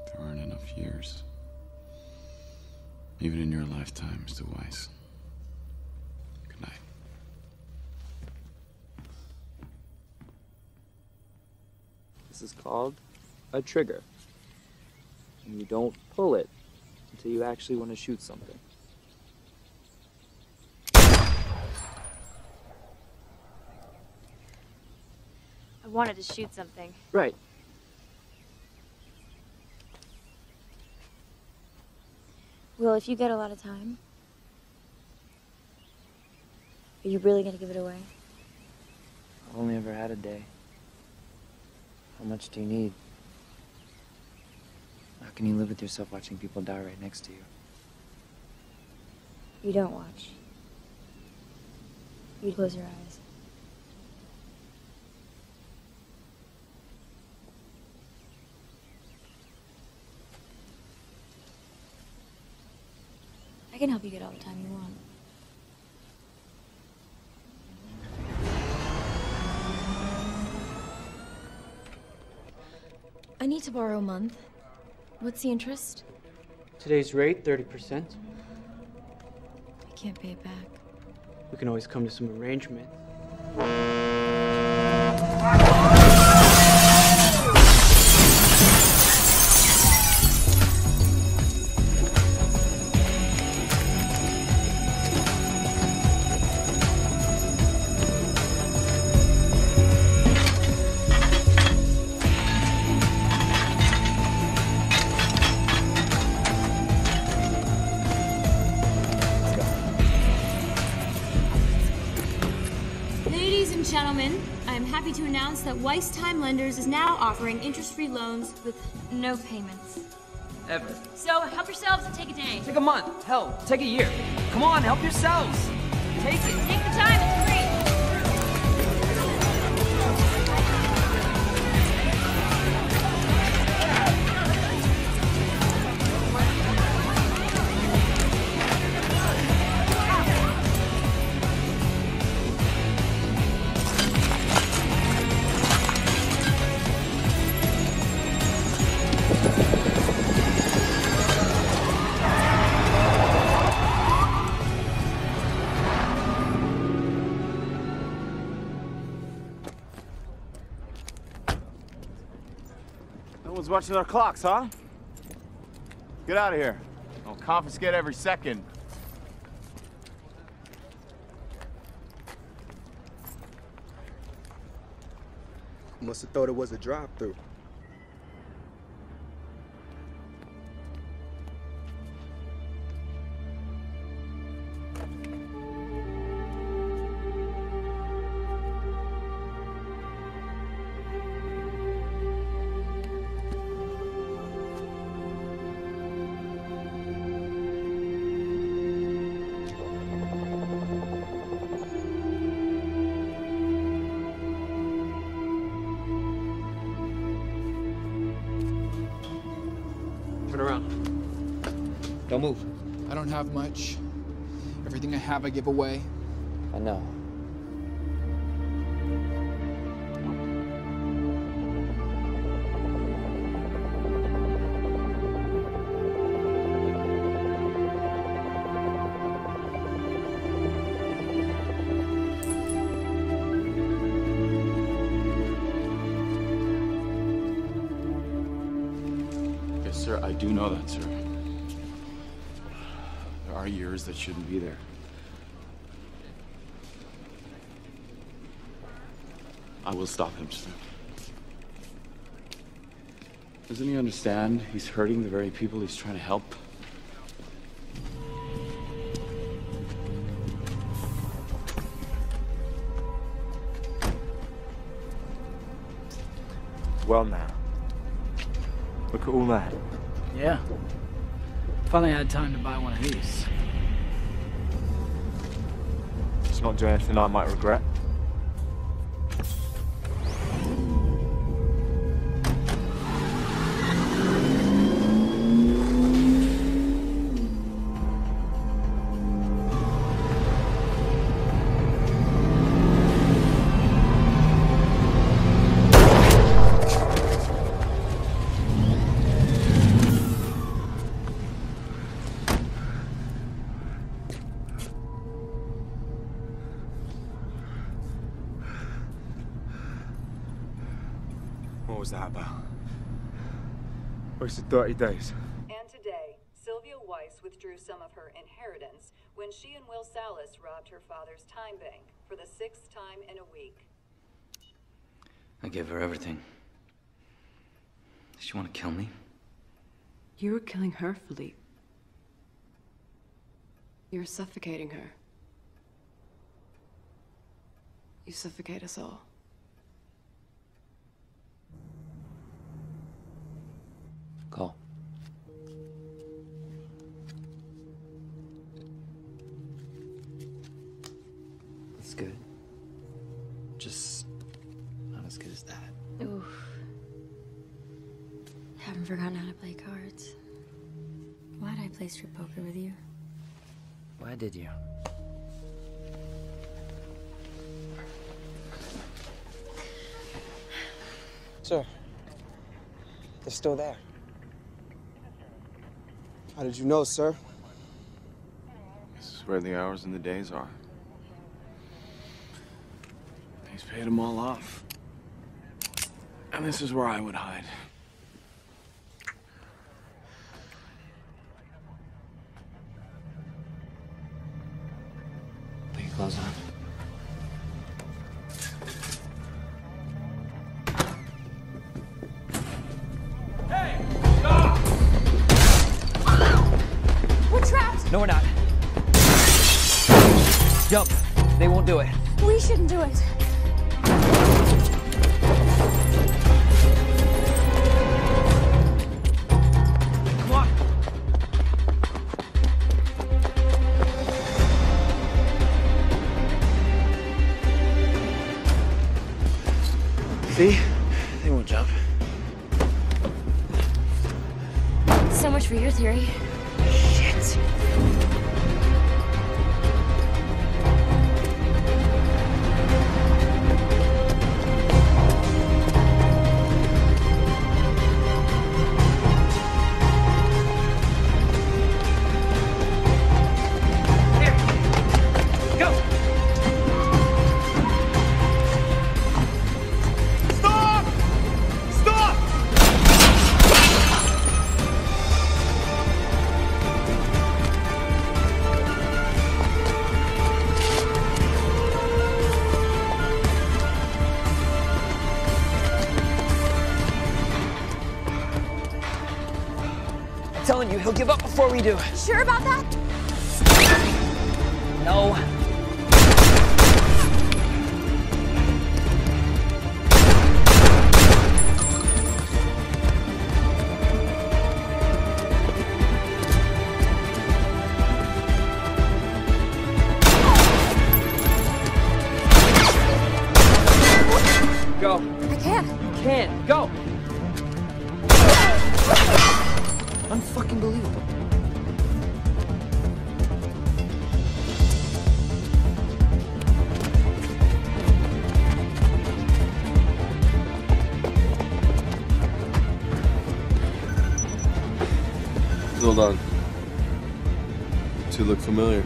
There aren't enough years. Even in your lifetime, Mr. Weiss. Good night. This is called a trigger. And you don't pull it until you actually want to shoot something. I wanted to shoot something. Right. Well, if you get a lot of time, are you really gonna give it away? I've only ever had a day. How much do you need? How can you live with yourself watching people die right next to you? You don't watch. You close your eyes. I can help you get all the time you want. I need to borrow a month. What's the interest? Today's rate, 30%. I can't pay it back. We can always come to some arrangement. Gentlemen, I'm happy to announce that Weiss Time Lenders is now offering interest-free loans with no payments. Ever. So help yourselves and take a day. Take a month. Hell, take a year. Come on, help yourselves. Take it. Take the time, it's free. No one's watching our clocks, huh? Get out of here. I'll confiscate every second. Must have thought it was a drive-through. Turn around. Don't move. I don't have much. Everything I have, I give away. I know. Yes, sir, I do know that, sir. There are years that shouldn't be there. I will stop him, sir. Doesn't he understand he's hurting the very people he's trying to help? Well now. Look at all that. Yeah. Finally had time to buy one of these. It's not doing anything I might regret. What was that about? Wasted 30 days. And today, Sylvia Weiss withdrew some of her inheritance when she and Will Salas robbed her father's time bank for the 6th time in a week. I gave her everything. Does she want to kill me? You were killing her, Philippe. You're suffocating her. You suffocate us all. Call. That's good. Just not as good as that. Oof. Haven't forgotten how to play cards. Why'd I play strip poker with you? Why did you? Sir, they're still there. How did you know, sir? This is where the hours and the days are. He's paid them all off. And this is where I would hide. Put your clothes on. We're trapped! No, we're not. Jump. They won't do it. We shouldn't do it. Come on. See? They won't jump. So much for your theory. Shit. telling you, he'll give up before we do. Sure about that? No. Go. I can't. You can. Go. Unfucking believable. Hold on. Two look familiar.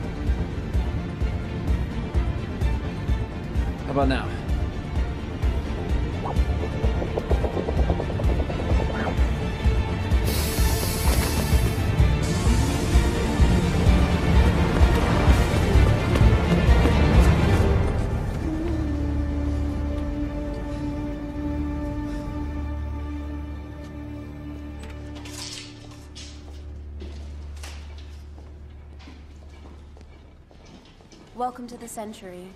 How about now? Welcome to the Century.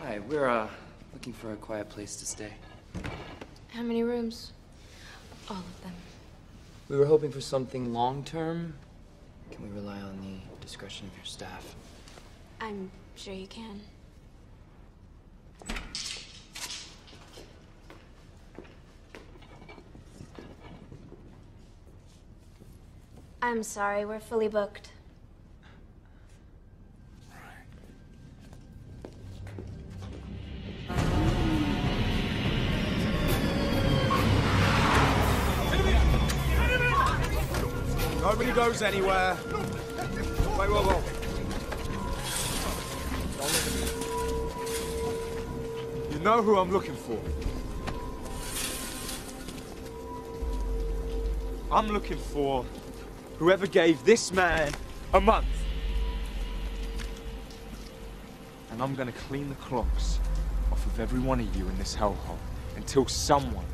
Hi, we're looking for a quiet place to stay. How many rooms? All of them. We were hoping for something long-term. Can we rely on the discretion of your staff? I'm sure you can. I'm sorry, we're fully booked. Nobody goes anywhere. Wait, whoa. You know who I'm looking for. I'm looking for whoever gave this man a month. And I'm gonna clean the clogs off of every one of you in this hellhole until someone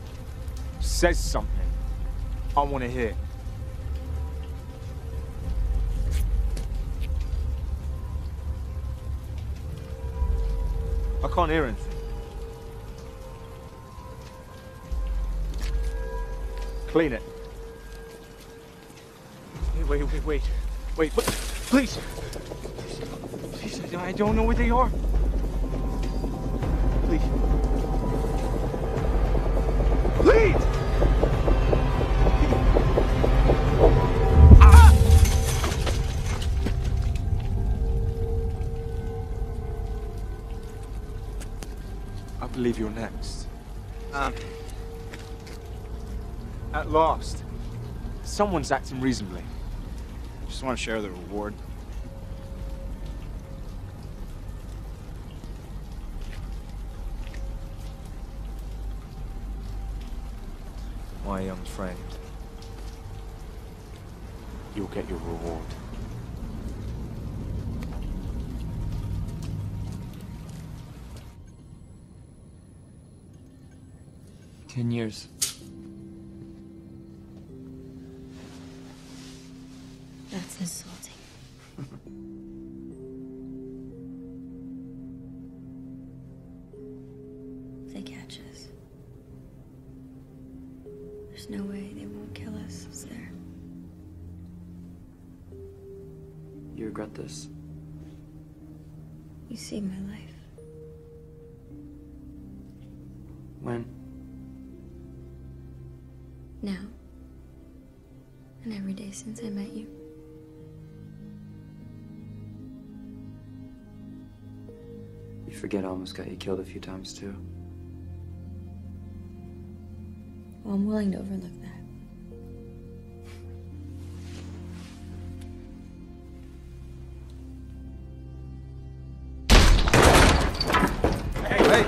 says something I want to hear. I can't hear anything. Clean it. Wait, please. Please, I don't know where they are. Please. Please! Ah! I believe you're next. At last, someone's acting reasonably. Just want to share the reward. My young friend, you'll get your reward. "10 years. That's insulting. If they catch us, there's no way they won't kill us, is there? You regret this? You saved my life. When? Now. And every day since I met you. You forget I almost got you killed a few times, too. Well, I'm willing to overlook that. Hey!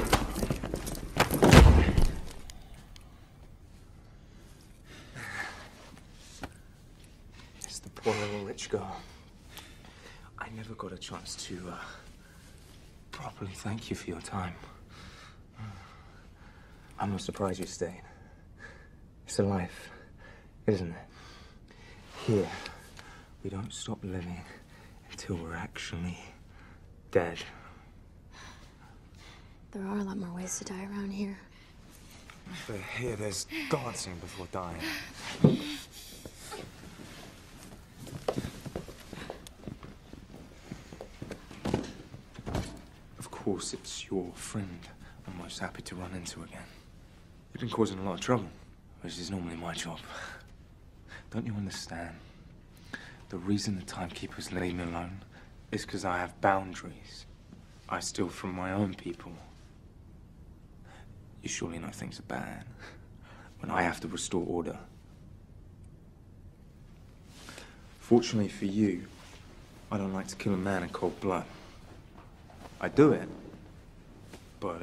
It's the poor little rich girl. I never got a chance to, properly thank you for your time. I'm not surprised you stayed. It's a life, isn't it? Here, We don't stop living until we're actually dead. There are a lot more ways to die around here. But here, there's dancing before dying. Of course, it's your friend I'm most happy to run into again. You've been causing a lot of trouble, which is normally my job. Don't you understand? The reason the timekeepers leave me alone is because I have boundaries. I steal from my own people. You surely know things are bad when I have to restore order. Fortunately for you, I don't like to kill a man in cold blood. I do it, but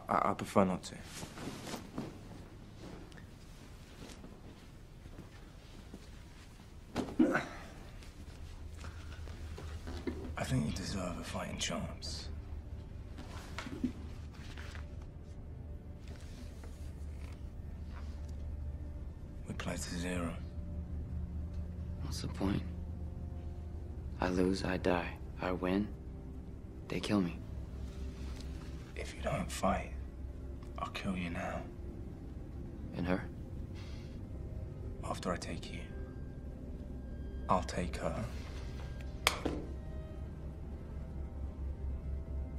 I prefer not to. I think you deserve a fighting chance. We play to 0. What's the point? I lose, I die. I win, they kill me. If you don't fight, I'll kill you now. And her? After I take you, I'll take her.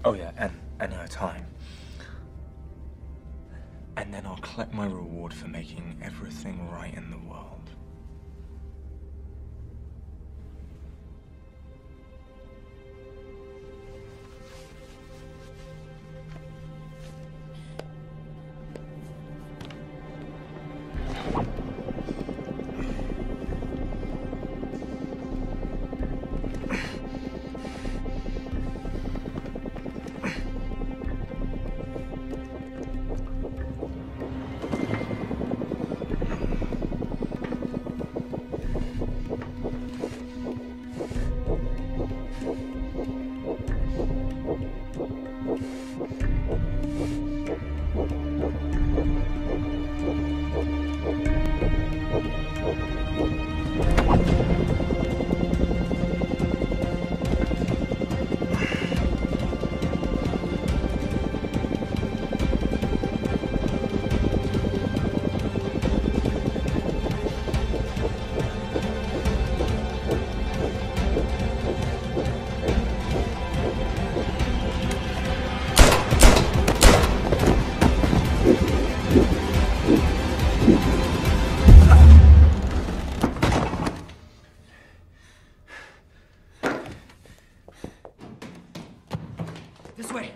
Oh yeah, and her time. And then I'll collect my reward for making everything right in the world. This way.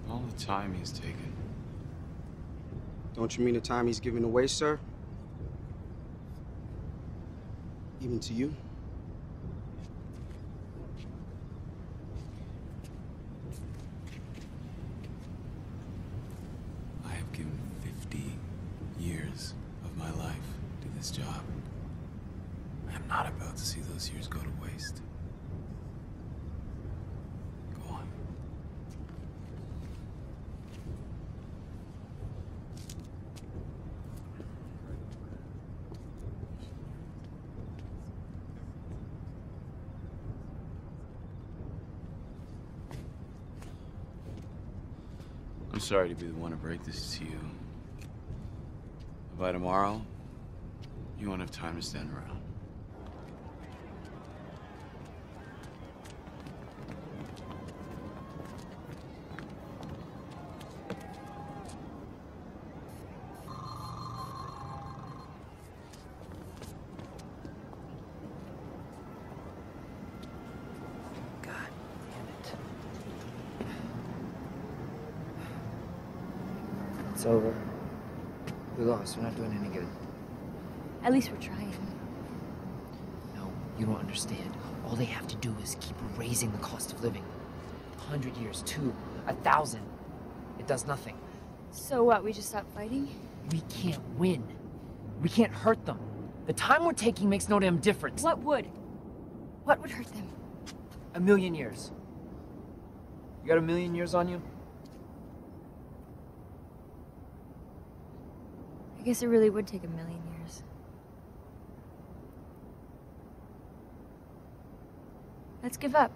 All the time he's taken. Don't you mean the time he's giving away, sir? Even to you? I have given 50 years of my life to this job. I'm not about to see those years go to waste. Go on. I'm sorry to be the one to break this to you. But by tomorrow, you won't have time to stand around. It's over. We lost. We're not doing any good. At least we're trying. No, you don't understand. All they have to do is keep raising the cost of living. 100 years, 2, 1,000. It does nothing. So what, we just stop fighting? We can't win. We can't hurt them. The time we're taking makes no damn difference. What would? What would hurt them? 1,000,000 years. You got 1,000,000 years on you? I guess it really would take 1,000,000 years. Let's give up.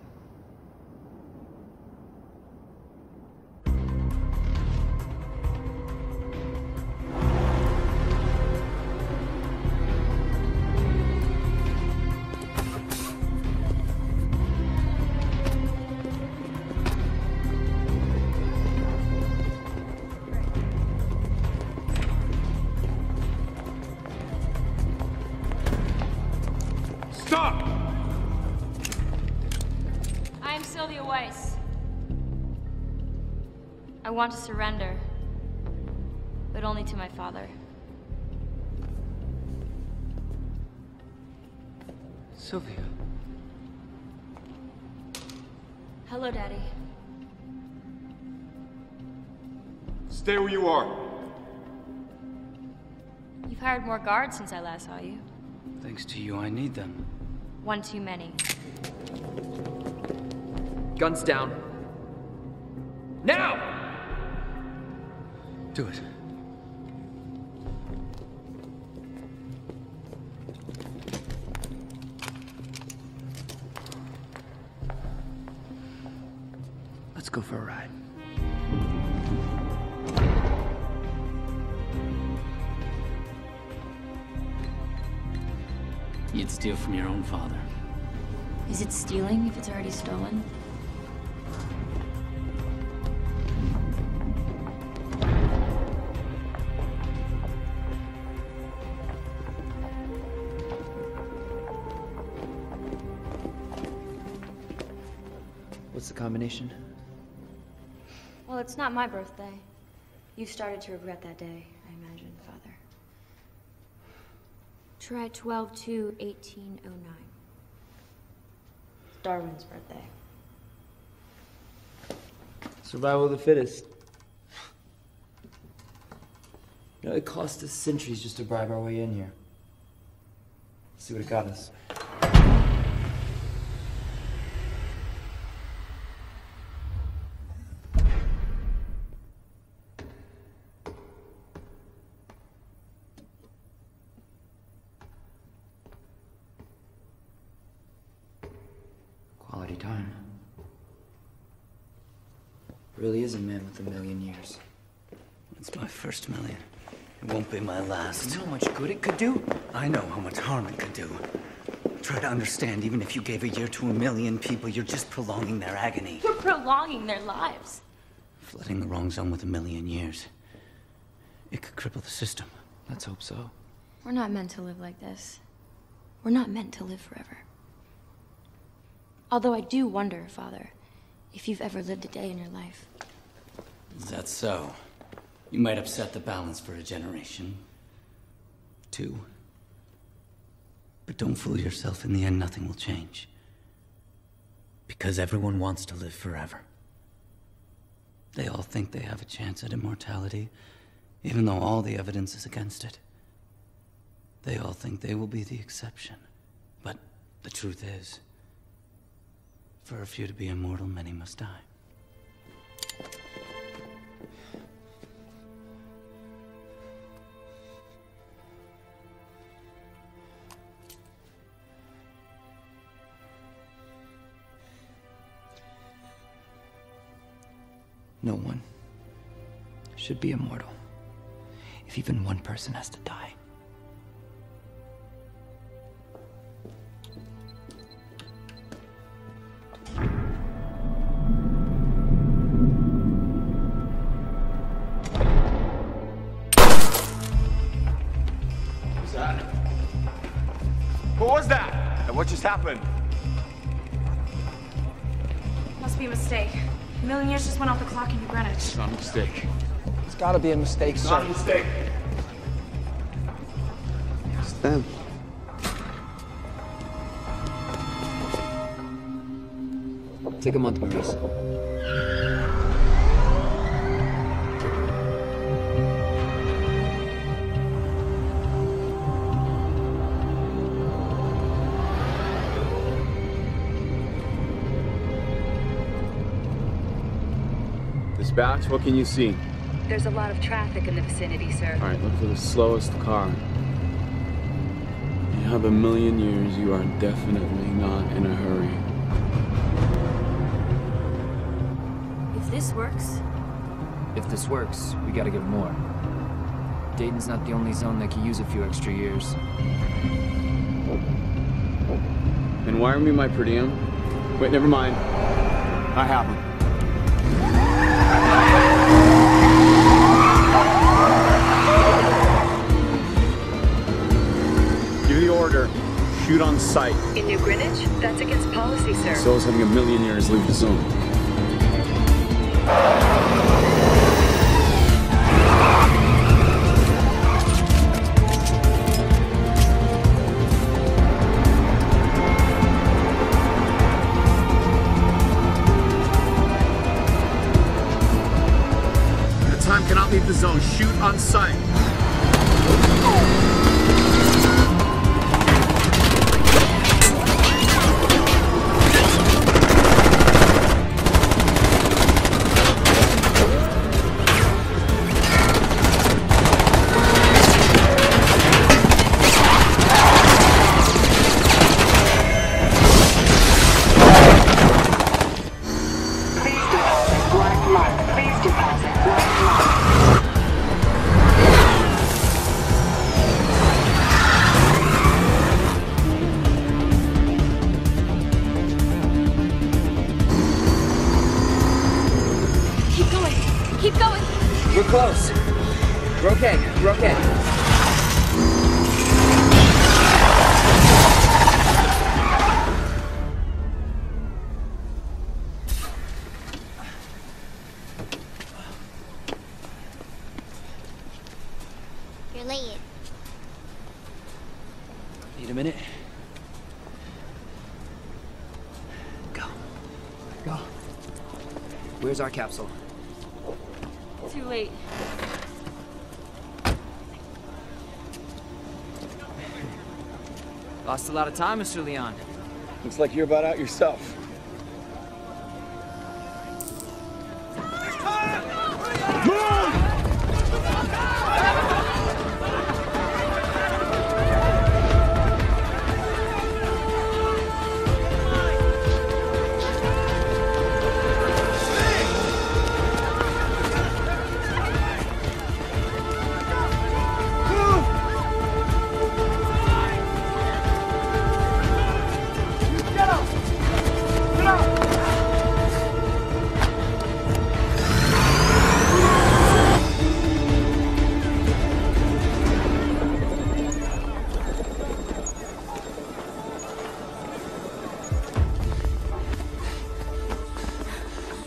I want to surrender, but only to my father. Sylvia. Hello, Daddy. Stay where you are. You've hired more guards since I last saw you. Thanks to you, I need them. One too many. Guns down. Now! Do it. Let's go for a ride. You'd steal from your own father. Is it stealing if it's already stolen? What's the combination? Well, it's not my birthday. You've started to regret that day, I imagine, Father. Try 12/2/1809. Darwin's birthday. Survival of the fittest. You know, it cost us centuries just to bribe our way in here. Let's see what it got us. Quality time. Really is a man with 1,000,000 years. It's my first 1,000,000. It won't be my last. You know how much good it could do? I know how much harm it could do. Try to understand, even if you gave a year to 1,000,000 people, you're just prolonging their agony. You're prolonging their lives. Flooding the wrong zone with 1,000,000 years. It could cripple the system. Let's hope so. We're not meant to live like this. We're not meant to live forever. Although I do wonder, Father, if you've ever lived a day in your life. Is that so? You might upset the balance for a generation. 2. But don't fool yourself. In the end, nothing will change. Because everyone wants to live forever. They all think they have a chance at immortality, even though all the evidence is against it. They all think they will be the exception. But the truth is, for a few to be immortal, many must die. No one should be immortal if even one person has to die. What's that? What was that? And what just happened? Must be a mistake. 1,000,000 years just went off the clock in New Greenwich. It's not a mistake. It's gotta be a mistake, It's sir. not a mistake. It's them. Take a month, Maurice. Dispatch, what can you see? There's a lot of traffic in the vicinity, sir. All right, look for the slowest car. You have a million years, you are definitely not in a hurry. If this works... If this works, we gotta give more. Dayton's not the only zone that could use a few extra years. And wire me my per diem. Wait, never mind. I have them. Give the order. Shoot on sight. In New Greenwich? That's against policy, sir. So is having a million years leave the zone. Cannot leave the zone. Shoot on sight. We're close. We're okay. We're okay. You're late. Need a minute? Go. Go. Where's our capsule? Too late. Lost a lot of time, Mr. Leon. Looks like you're about out yourself.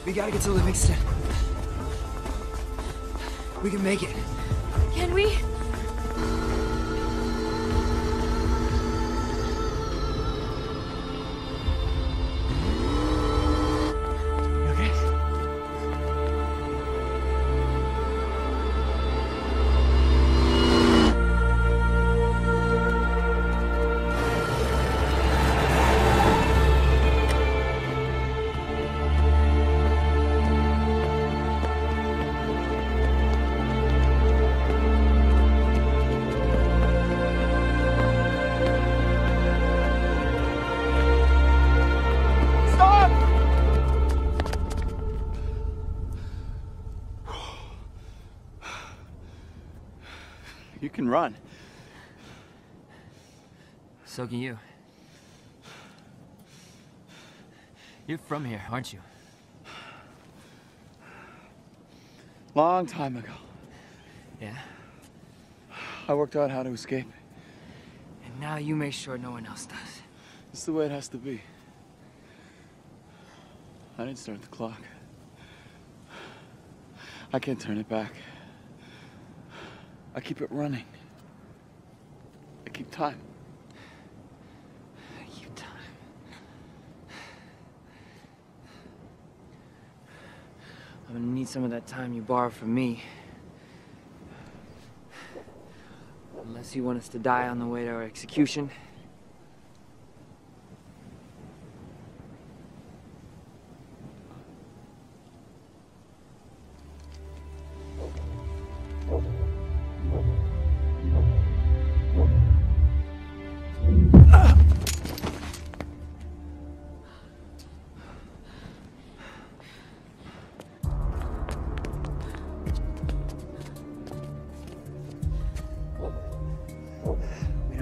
We gotta get to Livingston. We can make it. Can we? Okay. You can run. So can you. You're from here, aren't you? Long time ago. Yeah? I worked out how to escape. And now you make sure no one else does. It's the way it has to be. I didn't start the clock. I can't turn it back. I keep it running. I keep time. Keep time. I'm gonna need some of that time you borrowed from me. Unless you want us to die on the way to our execution.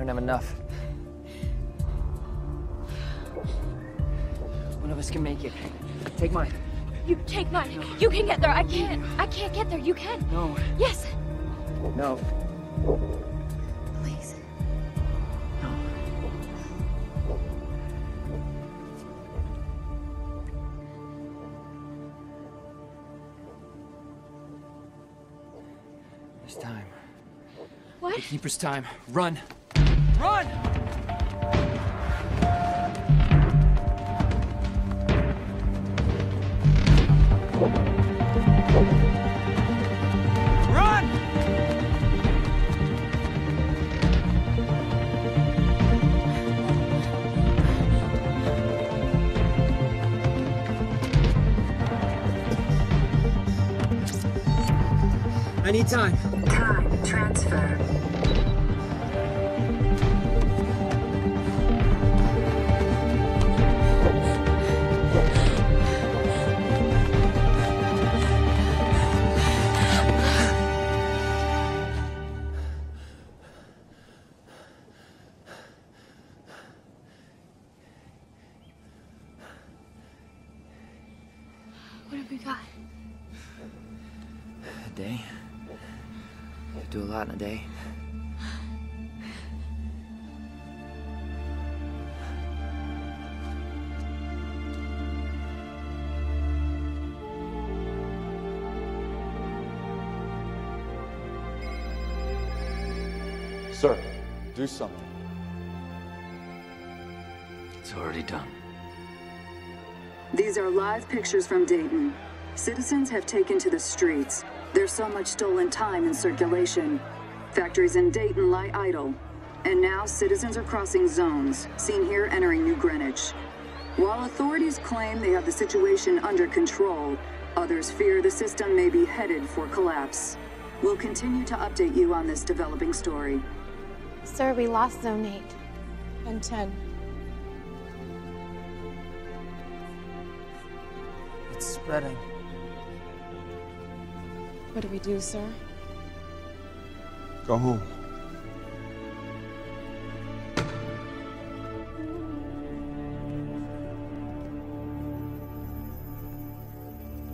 don't have enough. One of us can make it. Take mine. You take mine. You can get there. I can't. I can't get there. You can. No. Yes. No. Please. No. It's time. What? The Keeper's time. Run! Run! Run! I need time. Time transfer. What have we got? A day. You do a lot in a day. Sir, do something. It's already done. These are live pictures from Dayton. Citizens have taken to the streets. There's so much stolen time in circulation. Factories in Dayton lie idle. And now citizens are crossing zones, seen here entering New Greenwich. While authorities claim they have the situation under control, others fear the system may be headed for collapse. We'll continue to update you on this developing story. Sir, we lost Zone 8 and 10. It's spreading. What do we do, sir? Go home.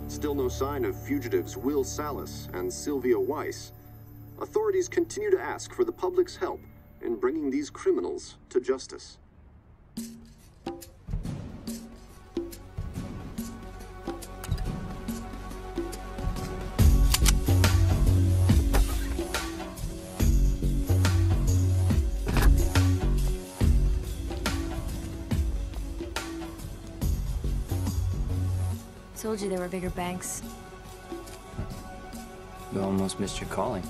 Still no sign of fugitives Will Salas and Sylvia Weiss. Authorities continue to ask for the public's help in bringing these criminals to justice. Told you there were bigger banks. You almost missed your calling.